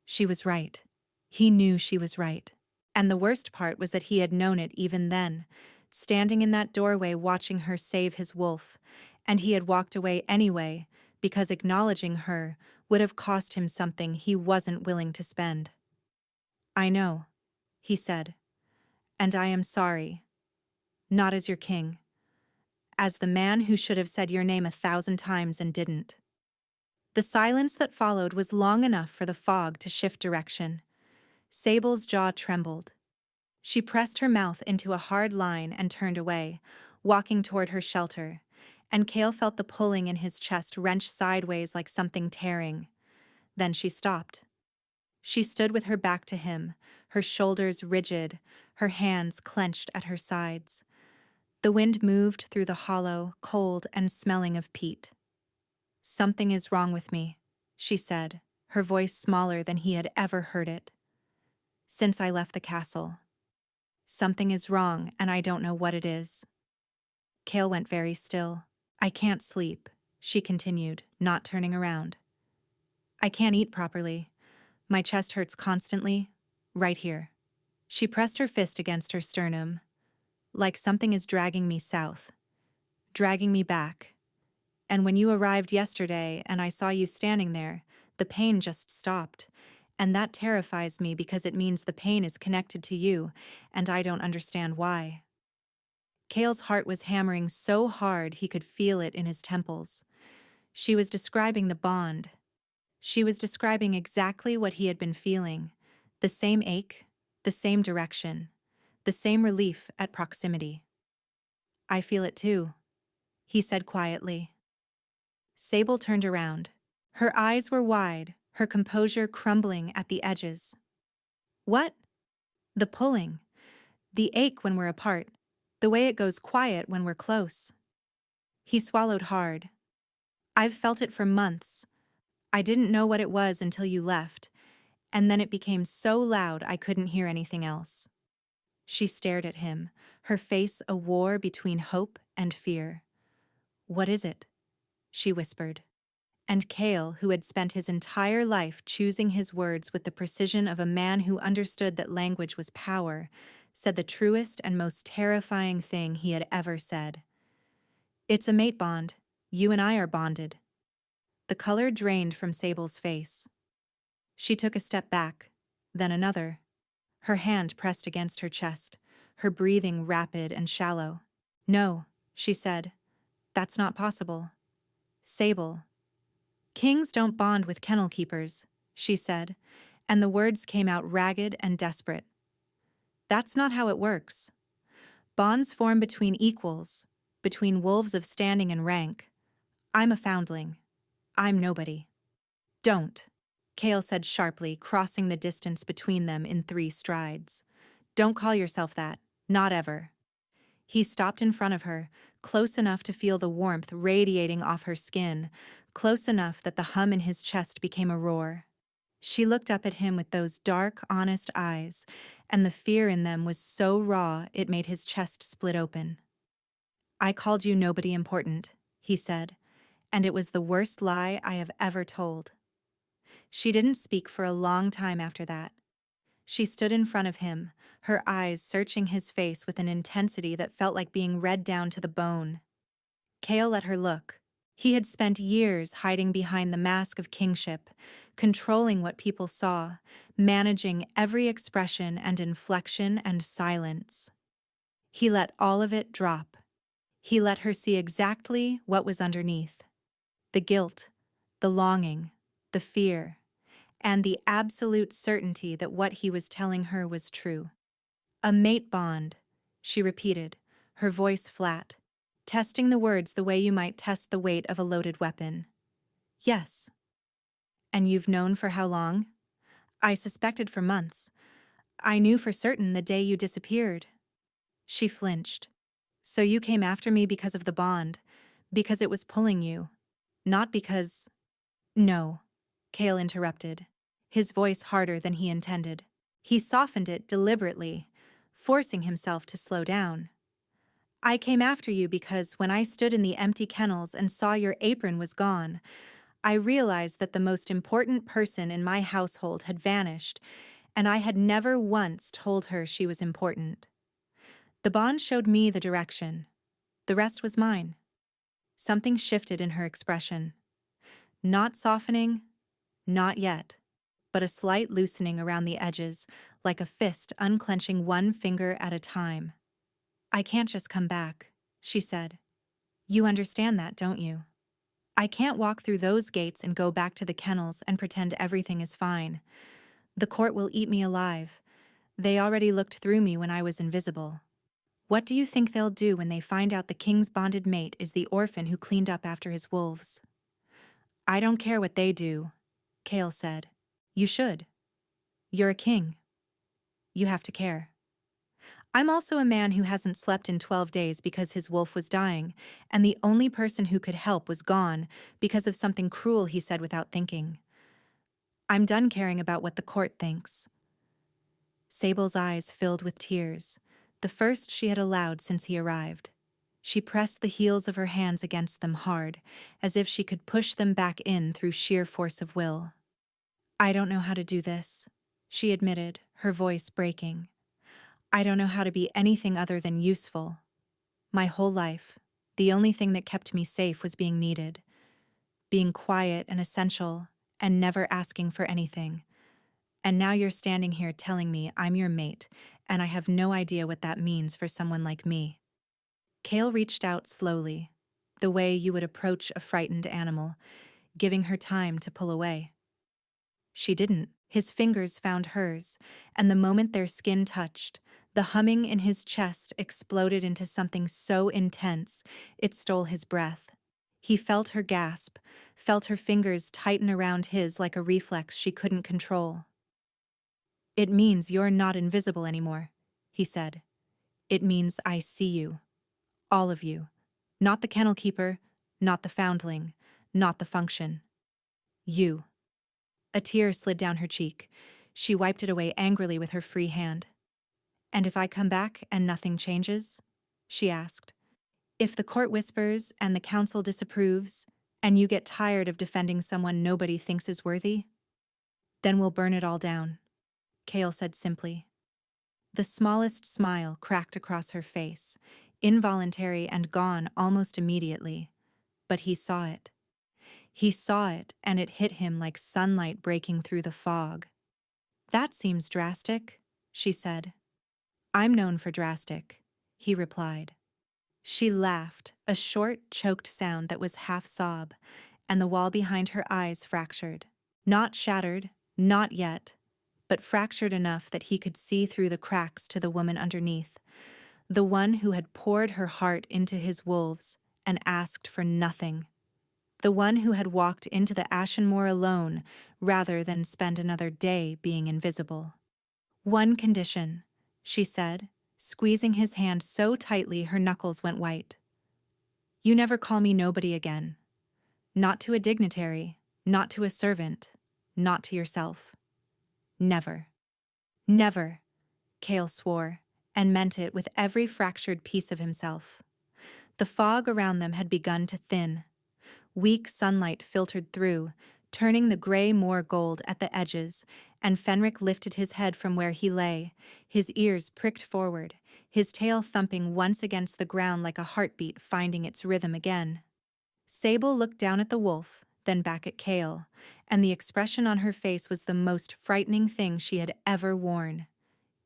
She was right. He knew she was right. And the worst part was that he had known it even then, standing in that doorway watching her save his wolf, and he had walked away anyway because acknowledging her would have cost him something he wasn't willing to spend. "I know," he said, "and I am sorry. Not as your king. As the man who should have said your name 1,000 times and didn't." The silence that followed was long enough for the fog to shift direction. Sable's jaw trembled. She pressed her mouth into a hard line and turned away, walking toward her shelter, and Cale felt the pulling in his chest wrench sideways like something tearing. Then she stopped. She stood with her back to him, her shoulders rigid, her hands clenched at her sides. The wind moved through the hollow, cold and smelling of peat. "Something is wrong with me," she said, her voice smaller than he had ever heard it. "Since I left the castle. Something is wrong, and I don't know what it is." Cale went very still. I can't sleep, she continued, not turning around. I can't eat properly. My chest hurts constantly, right here. She pressed her fist against her sternum, like something is dragging me south, dragging me back. And when you arrived yesterday and I saw you standing there, the pain just stopped. And that terrifies me because it means the pain is connected to you, and I don't understand why. Cale's heart was hammering so hard he could feel it in his temples. She was describing the bond. She was describing exactly what he had been feeling. The same ache, the same direction, the same relief at proximity. I feel it too, he said quietly. Sable turned around. Her eyes were wide, her composure crumbling at the edges. What? The pulling. The ache when we're apart. The way it goes quiet when we're close. He swallowed hard. I've felt it for months. I didn't know what it was until you left, and then it became so loud I couldn't hear anything else. She stared at him, her face a war between hope and fear. What is it? She whispered. And Cale, who had spent his entire life choosing his words with the precision of a man who understood that language was power, said the truest and most terrifying thing he had ever said. It's a mate bond. You and I are bonded. The color drained from Sable's face. She took a step back, then another. Her hand pressed against her chest, her breathing rapid and shallow. No, she said. That's not possible. Sable. Kings don't bond with kennel keepers, she said, and the words came out ragged and desperate. That's not how it works. Bonds form between equals, between wolves of standing and rank. I'm a foundling. I'm nobody. Don't, Cale said sharply, crossing the distance between them in 3 strides. Don't call yourself that. Not ever. He stopped in front of her, close enough to feel the warmth radiating off her skin, close enough that the hum in his chest became a roar. She looked up at him with those dark, honest eyes, and the fear in them was so raw it made his chest split open. I called you nobody important, he said, and it was the worst lie I have ever told. She didn't speak for a long time after that. She stood in front of him, her eyes searching his face with an intensity that felt like being read down to the bone. Cale let her look. He had spent years hiding behind the mask of kingship, controlling what people saw, managing every expression and inflection and silence. He let all of it drop. He let her see exactly what was underneath. The guilt, the longing, the fear, and the absolute certainty that what he was telling her was true. A mate bond, she repeated, her voice flat, testing the words the way you might test the weight of a loaded weapon. Yes. And you've known for how long? I suspected for months. I knew for certain the day you disappeared. She flinched. So you came after me because of the bond, because it was pulling you, not because— No, Cale interrupted, his voice harder than he intended. He softened it deliberately, forcing himself to slow down. I came after you because when I stood in the empty kennels and saw your apron was gone, I realized that the most important person in my household had vanished, and I had never once told her she was important. The bond showed me the direction. The rest was mine. Something shifted in her expression. Not softening, not yet, but a slight loosening around the edges, like a fist unclenching one finger at a time. I can't just come back, she said. You understand that, don't you? I can't walk through those gates and go back to the kennels and pretend everything is fine. The court will eat me alive. They already looked through me when I was invisible. What do you think they'll do when they find out the king's bonded mate is the orphan who cleaned up after his wolves? I don't care what they do, Cale said. You should. You're a king. You have to care. I'm also a man who hasn't slept in 12 days because his wolf was dying, and the only person who could help was gone because of something cruel he said without thinking. I'm done caring about what the court thinks. Sable's eyes filled with tears, the first she had allowed since he arrived. She pressed the heels of her hands against them hard, as if she could push them back in through sheer force of will. "I don't know how to do this," she admitted, her voice breaking. "I don't know how to be anything other than useful. My whole life, the only thing that kept me safe was being needed, being quiet and essential, and never asking for anything. And now you're standing here telling me I'm your mate, and I have no idea what that means for someone like me." Kale reached out slowly, the way you would approach a frightened animal, giving her time to pull away. She didn't. His fingers found hers, and the moment their skin touched, the humming in his chest exploded into something so intense it stole his breath. He felt her gasp, felt her fingers tighten around his like a reflex she couldn't control. "It means you're not invisible anymore," he said. "It means I see you. All of you. Not the kennel keeper, not the foundling, not the function. You." A tear slid down her cheek. She wiped it away angrily with her free hand. "And if I come back and nothing changes?" she asked. "If the court whispers and the council disapproves, and you get tired of defending someone nobody thinks is worthy? Then we'll burn it all down," Kale said simply. The smallest smile cracked across her face, involuntary and gone almost immediately. But he saw it. He saw it, and it hit him like sunlight breaking through the fog. "That seems drastic," she said. "I'm known for drastic," he replied. She laughed, a short, choked sound that was half sob, and the wall behind her eyes fractured. Not shattered, not yet, but fractured enough that he could see through the cracks to the woman underneath, the one who had poured her heart into his wolves and asked for nothing. The one who had walked into the ashen moor alone rather than spend another day being invisible. "One condition," she said, squeezing his hand so tightly her knuckles went white. "You never call me nobody again. Not to a dignitary, not to a servant, not to yourself. Never." "Never," Kale swore, and meant it with every fractured piece of himself. The fog around them had begun to thin. Weak sunlight filtered through, turning the gray moor gold at the edges, and Fenric lifted his head from where he lay, his ears pricked forward, his tail thumping once against the ground like a heartbeat finding its rhythm again. Sable looked down at the wolf, then back at Kale, and the expression on her face was the most frightening thing she had ever worn.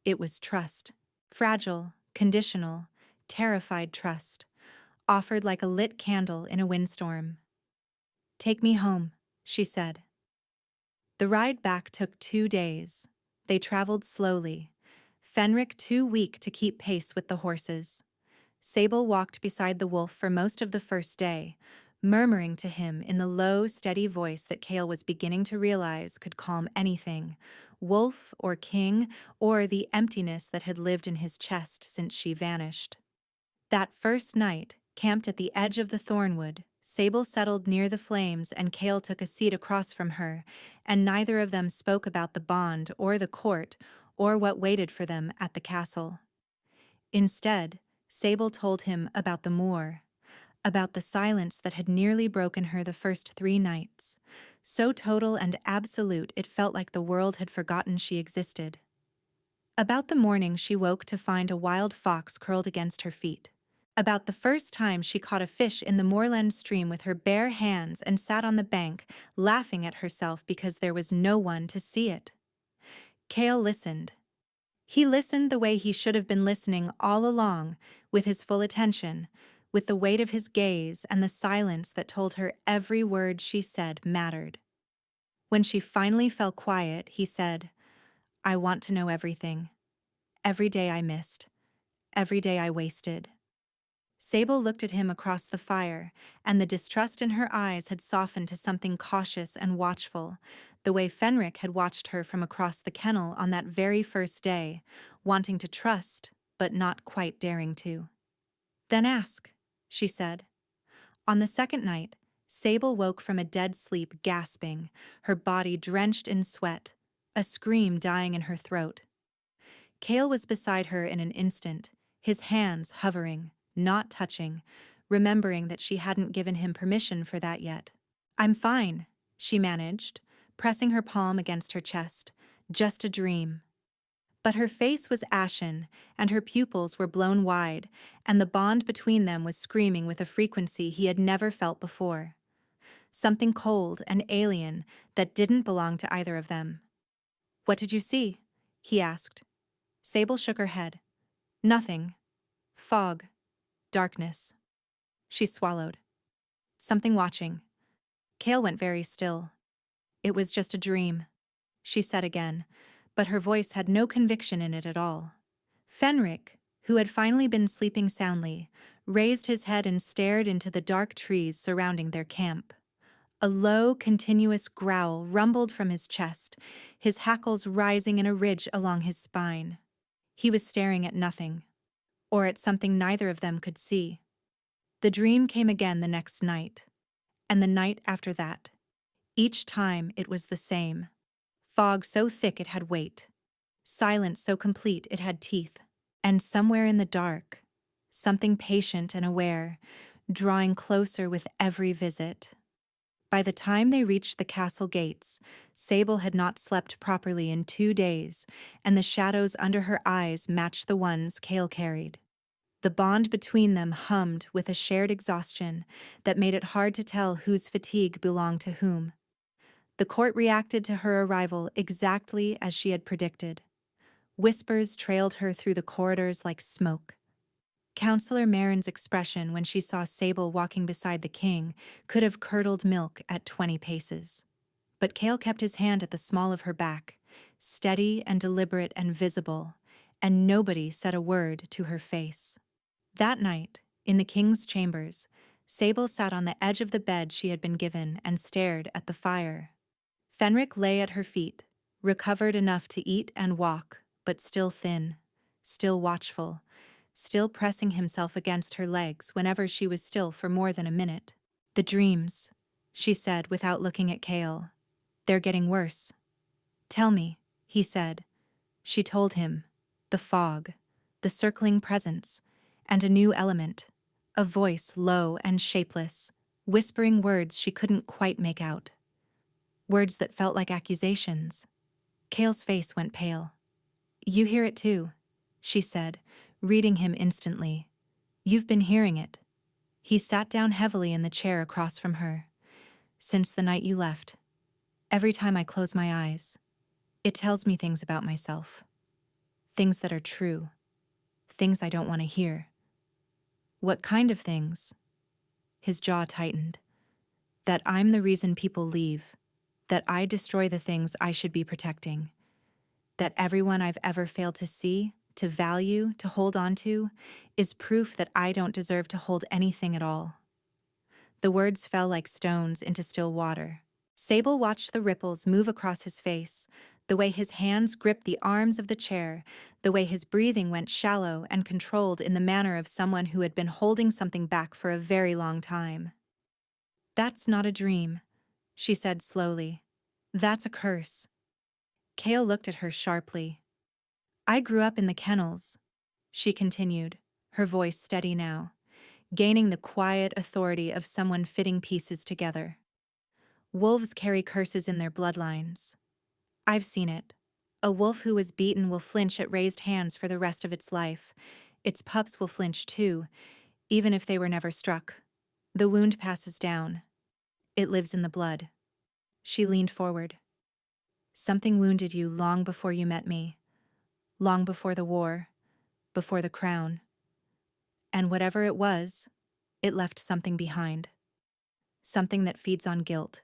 It was trust. Fragile, conditional, terrified trust, offered like a lit candle in a windstorm. "Take me home," she said. The ride back took 2 days. They traveled slowly, Fenric too weak to keep pace with the horses. Sable walked beside the wolf for most of the first day, murmuring to him in the low, steady voice that Kale was beginning to realize could calm anything, wolf or king, or the emptiness that had lived in his chest since she vanished. That first night, camped at the edge of the thornwood, Sable settled near the flames and Kale took a seat across from her, and neither of them spoke about the bond or the court or what waited for them at the castle. Instead, Sable told him about the moor, about the silence that had nearly broken her the first 3 nights, so total and absolute it felt like the world had forgotten she existed. About the morning she woke to find a wild fox curled against her feet. About the first time she caught a fish in the moorland stream with her bare hands and sat on the bank, laughing at herself because there was no one to see it. Kale listened. He listened the way he should have been listening all along, with his full attention, with the weight of his gaze and the silence that told her every word she said mattered. When she finally fell quiet, he said, "I want to know everything. Every day I missed. Every day I wasted." Sable looked at him across the fire, and the distrust in her eyes had softened to something cautious and watchful, the way Fenric had watched her from across the kennel on that very first day, wanting to trust, but not quite daring to. "Then ask," she said. On the second night, Sable woke from a dead sleep gasping, her body drenched in sweat, a scream dying in her throat. Kale was beside her in an instant, his hands hovering, not touching, remembering that she hadn't given him permission for that yet. "I'm fine," she managed, pressing her palm against her chest. "Just a dream." But her face was ashen, and her pupils were blown wide, and the bond between them was screaming with a frequency he had never felt before. Something cold and alien that didn't belong to either of them. "What did you see?" he asked. Sable shook her head. "Nothing. Fog. Darkness." She swallowed. "Something watching." Kale went very still. "It was just a dream," she said again, but her voice had no conviction in it at all. Fenric, who had finally been sleeping soundly, raised his head and stared into the dark trees surrounding their camp. A low, continuous growl rumbled from his chest, his hackles rising in a ridge along his spine. He was staring at nothing, or at something neither of them could see. The dream came again the next night, and the night after that. Each time it was the same. Fog so thick it had weight. Silence so complete it had teeth. And somewhere in the dark, something patient and aware, drawing closer with every visit. By the time they reached the castle gates, Sable had not slept properly in 2 days, and the shadows under her eyes matched the ones Kale carried. The bond between them hummed with a shared exhaustion that made it hard to tell whose fatigue belonged to whom. The court reacted to her arrival exactly as she had predicted. Whispers trailed her through the corridors like smoke. Counselor Marin's expression when she saw Sable walking beside the king could have curdled milk at 20 paces. But Kale kept his hand at the small of her back, steady and deliberate and visible, and nobody said a word to her face. That night, in the king's chambers, Sable sat on the edge of the bed she had been given and stared at the fire. Fenric lay at her feet, recovered enough to eat and walk, but still thin, still watchful, still pressing himself against her legs whenever she was still for more than a minute. "The dreams," she said without looking at Kale. "They're getting worse." "Tell me," he said. She told him. The fog, the circling presence, and a new element, a voice low and shapeless, whispering words she couldn't quite make out. Words that felt like accusations. Kale's face went pale. "You hear it too," she said, reading him instantly. "You've been hearing it." He sat down heavily in the chair across from her. "Since the night you left. Every time I close my eyes, it tells me things about myself. Things that are true. Things I don't want to hear." "What kind of things?" His jaw tightened. "That I'm the reason people leave. That I destroy the things I should be protecting. That everyone I've ever failed to see, to value, to hold on to, is proof that I don't deserve to hold anything at all." The words fell like stones into still water. Sable watched the ripples move across his face, the way his hands gripped the arms of the chair, the way his breathing went shallow and controlled in the manner of someone who had been holding something back for a very long time. "That's not a dream," she said slowly. "That's a curse." Kale looked at her sharply. "I grew up in the kennels," she continued, her voice steady now, gaining the quiet authority of someone fitting pieces together. "Wolves carry curses in their bloodlines. I've seen it. A wolf who was beaten will flinch at raised hands for the rest of its life. Its pups will flinch too, even if they were never struck. The wound passes down. It lives in the blood." She leaned forward. "Something wounded you long before you met me. Long before the war. Before the crown. And whatever it was, it left something behind. Something that feeds on guilt.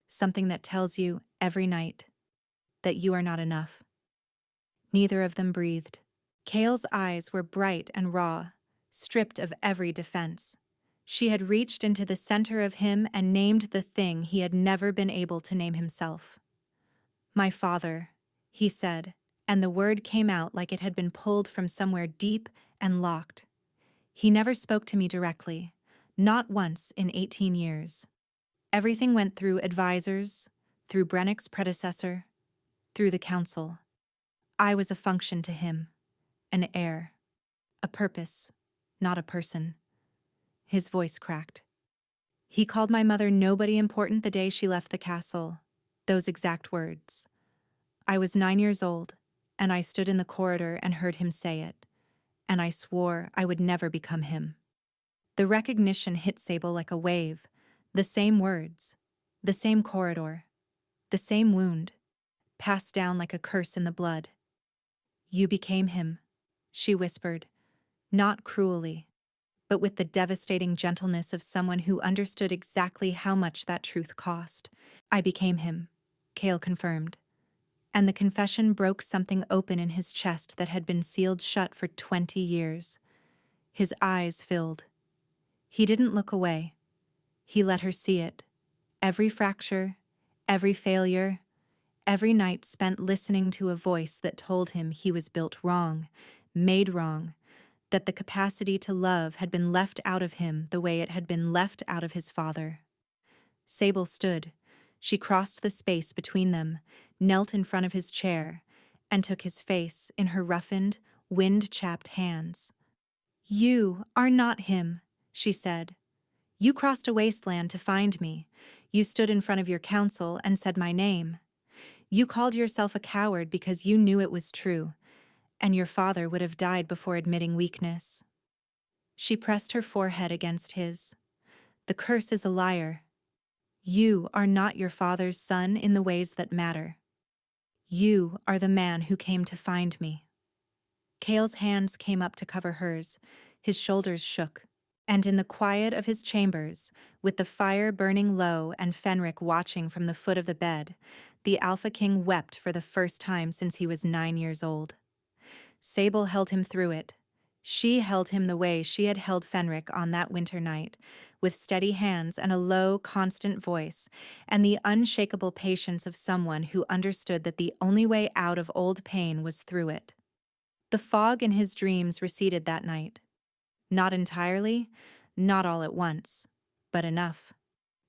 Something that tells you, every night, that you are not enough." Neither of them breathed. Kale's eyes were bright and raw, stripped of every defense. She had reached into the center of him and named the thing he had never been able to name himself. "My father," he said, and the word came out like it had been pulled from somewhere deep and locked. "He never spoke to me directly, not once in 18 years. Everything went through advisors, through Brennick's predecessor, through the council. I was a function to him, an heir, a purpose. not a person. His voice cracked. He called my mother nobody important the day she left the castle. Those exact words. I was 9 years old, and I stood in the corridor and heard him say it, and I swore I would never become him. The recognition hit Sable like a wave. The same words, the same corridor, the same wound, passed down like a curse in the blood. You became him, she whispered, not cruelly, but with the devastating gentleness of someone who understood exactly how much that truth cost. I became him, Cale confirmed, and the confession broke something open in his chest that had been sealed shut for 20 years. His eyes filled. He didn't look away. He let her see it. Every fracture, every failure, every night spent listening to a voice that told him he was built wrong, made wrong, that the capacity to love had been left out of him the way it had been left out of his father. Sable stood. She crossed the space between them, knelt in front of his chair, and took his face in her roughened, wind-chapped hands. You are not him, she said. You crossed a wasteland to find me. You stood in front of your council and said my name. You called yourself a coward because you knew it was true, and your father would have died before admitting weakness. She pressed her forehead against his. The curse is a liar. You are not your father's son in the ways that matter. You are the man who came to find me. Cale's hands came up to cover hers. His shoulders shook. And in the quiet of his chambers, with the fire burning low and Fenric watching from the foot of the bed, the Alpha King wept for the first time since he was 9 years old. Sable held him through it. She held him the way she had held Fenric on that winter night, with steady hands and a low, constant voice, and the unshakable patience of someone who understood that the only way out of old pain was through it. The fog in his dreams receded that night. Not entirely, not all at once, but enough.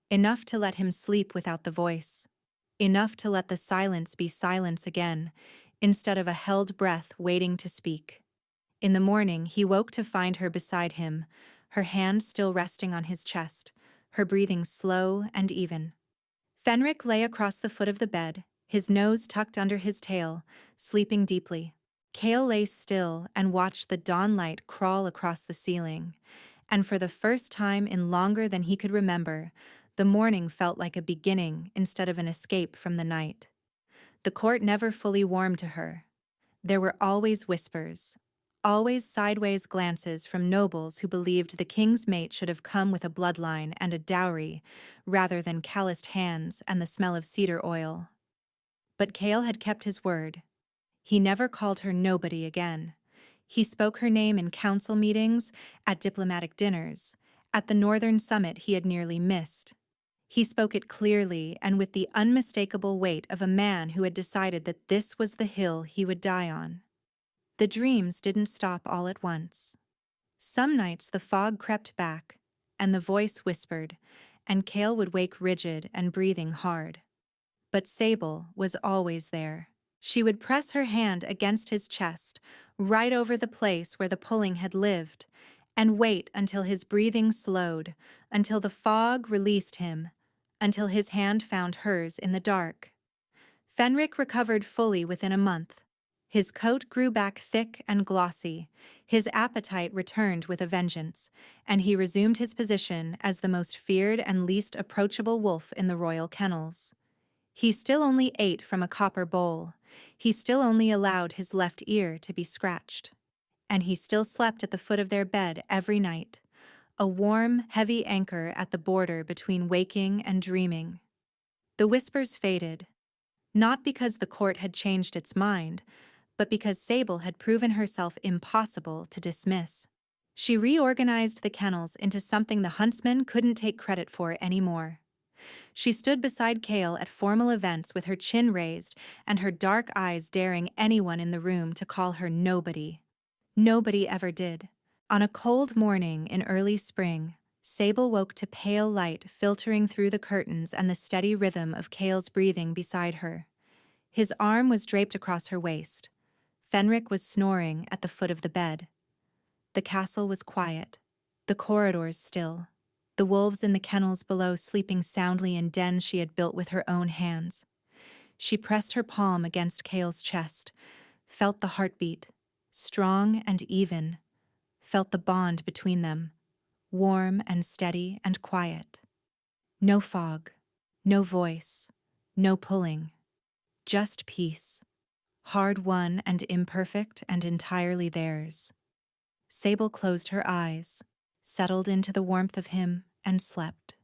Enough to let him sleep without the voice. Enough to let the silence be silence again, instead of a held breath waiting to speak. In the morning, he woke to find her beside him, her hand still resting on his chest, her breathing slow and even. Fenric lay across the foot of the bed, his nose tucked under his tail, sleeping deeply. Cale lay still and watched the dawn light crawl across the ceiling, and for the first time in longer than he could remember, the morning felt like a beginning instead of an escape from the night. The court never fully warmed to her. There were always whispers, always sideways glances from nobles who believed the king's mate should have come with a bloodline and a dowry, rather than calloused hands and the smell of cedar oil. But Cale had kept his word. He never called her nobody again. He spoke her name in council meetings, at diplomatic dinners, at the northern summit he had nearly missed. He spoke it clearly and with the unmistakable weight of a man who had decided that this was the hill he would die on. The dreams didn't stop all at once. Some nights the fog crept back, and the voice whispered, and Cale would wake rigid and breathing hard. But Sable was always there. She would press her hand against his chest, right over the place where the pulling had lived, and wait until his breathing slowed, until the fog released him, until his hand found hers in the dark. Fenric recovered fully within a month. His coat grew back thick and glossy, his appetite returned with a vengeance, and he resumed his position as the most feared and least approachable wolf in the royal kennels. He still only ate from a copper bowl. He still only allowed his left ear to be scratched. And he still slept at the foot of their bed every night, a warm, heavy anchor at the border between waking and dreaming. The whispers faded, not because the court had changed its mind, but because Sable had proven herself impossible to dismiss. She reorganized the kennels into something the huntsman couldn't take credit for anymore. She stood beside Cale at formal events with her chin raised and her dark eyes daring anyone in the room to call her nobody. Nobody ever did. On a cold morning in early spring, Sable woke to pale light filtering through the curtains and the steady rhythm of Cale's breathing beside her. His arm was draped across her waist. Fenric was snoring at the foot of the bed. The castle was quiet, the corridors still, the wolves in the kennels below sleeping soundly in dens she had built with her own hands. She pressed her palm against Kale's chest, felt the heartbeat, strong and even, felt the bond between them, warm and steady and quiet. No fog, no voice, no pulling, just peace, hard-won and imperfect and entirely theirs. Sable closed her eyes, settled into the warmth of him, and slept.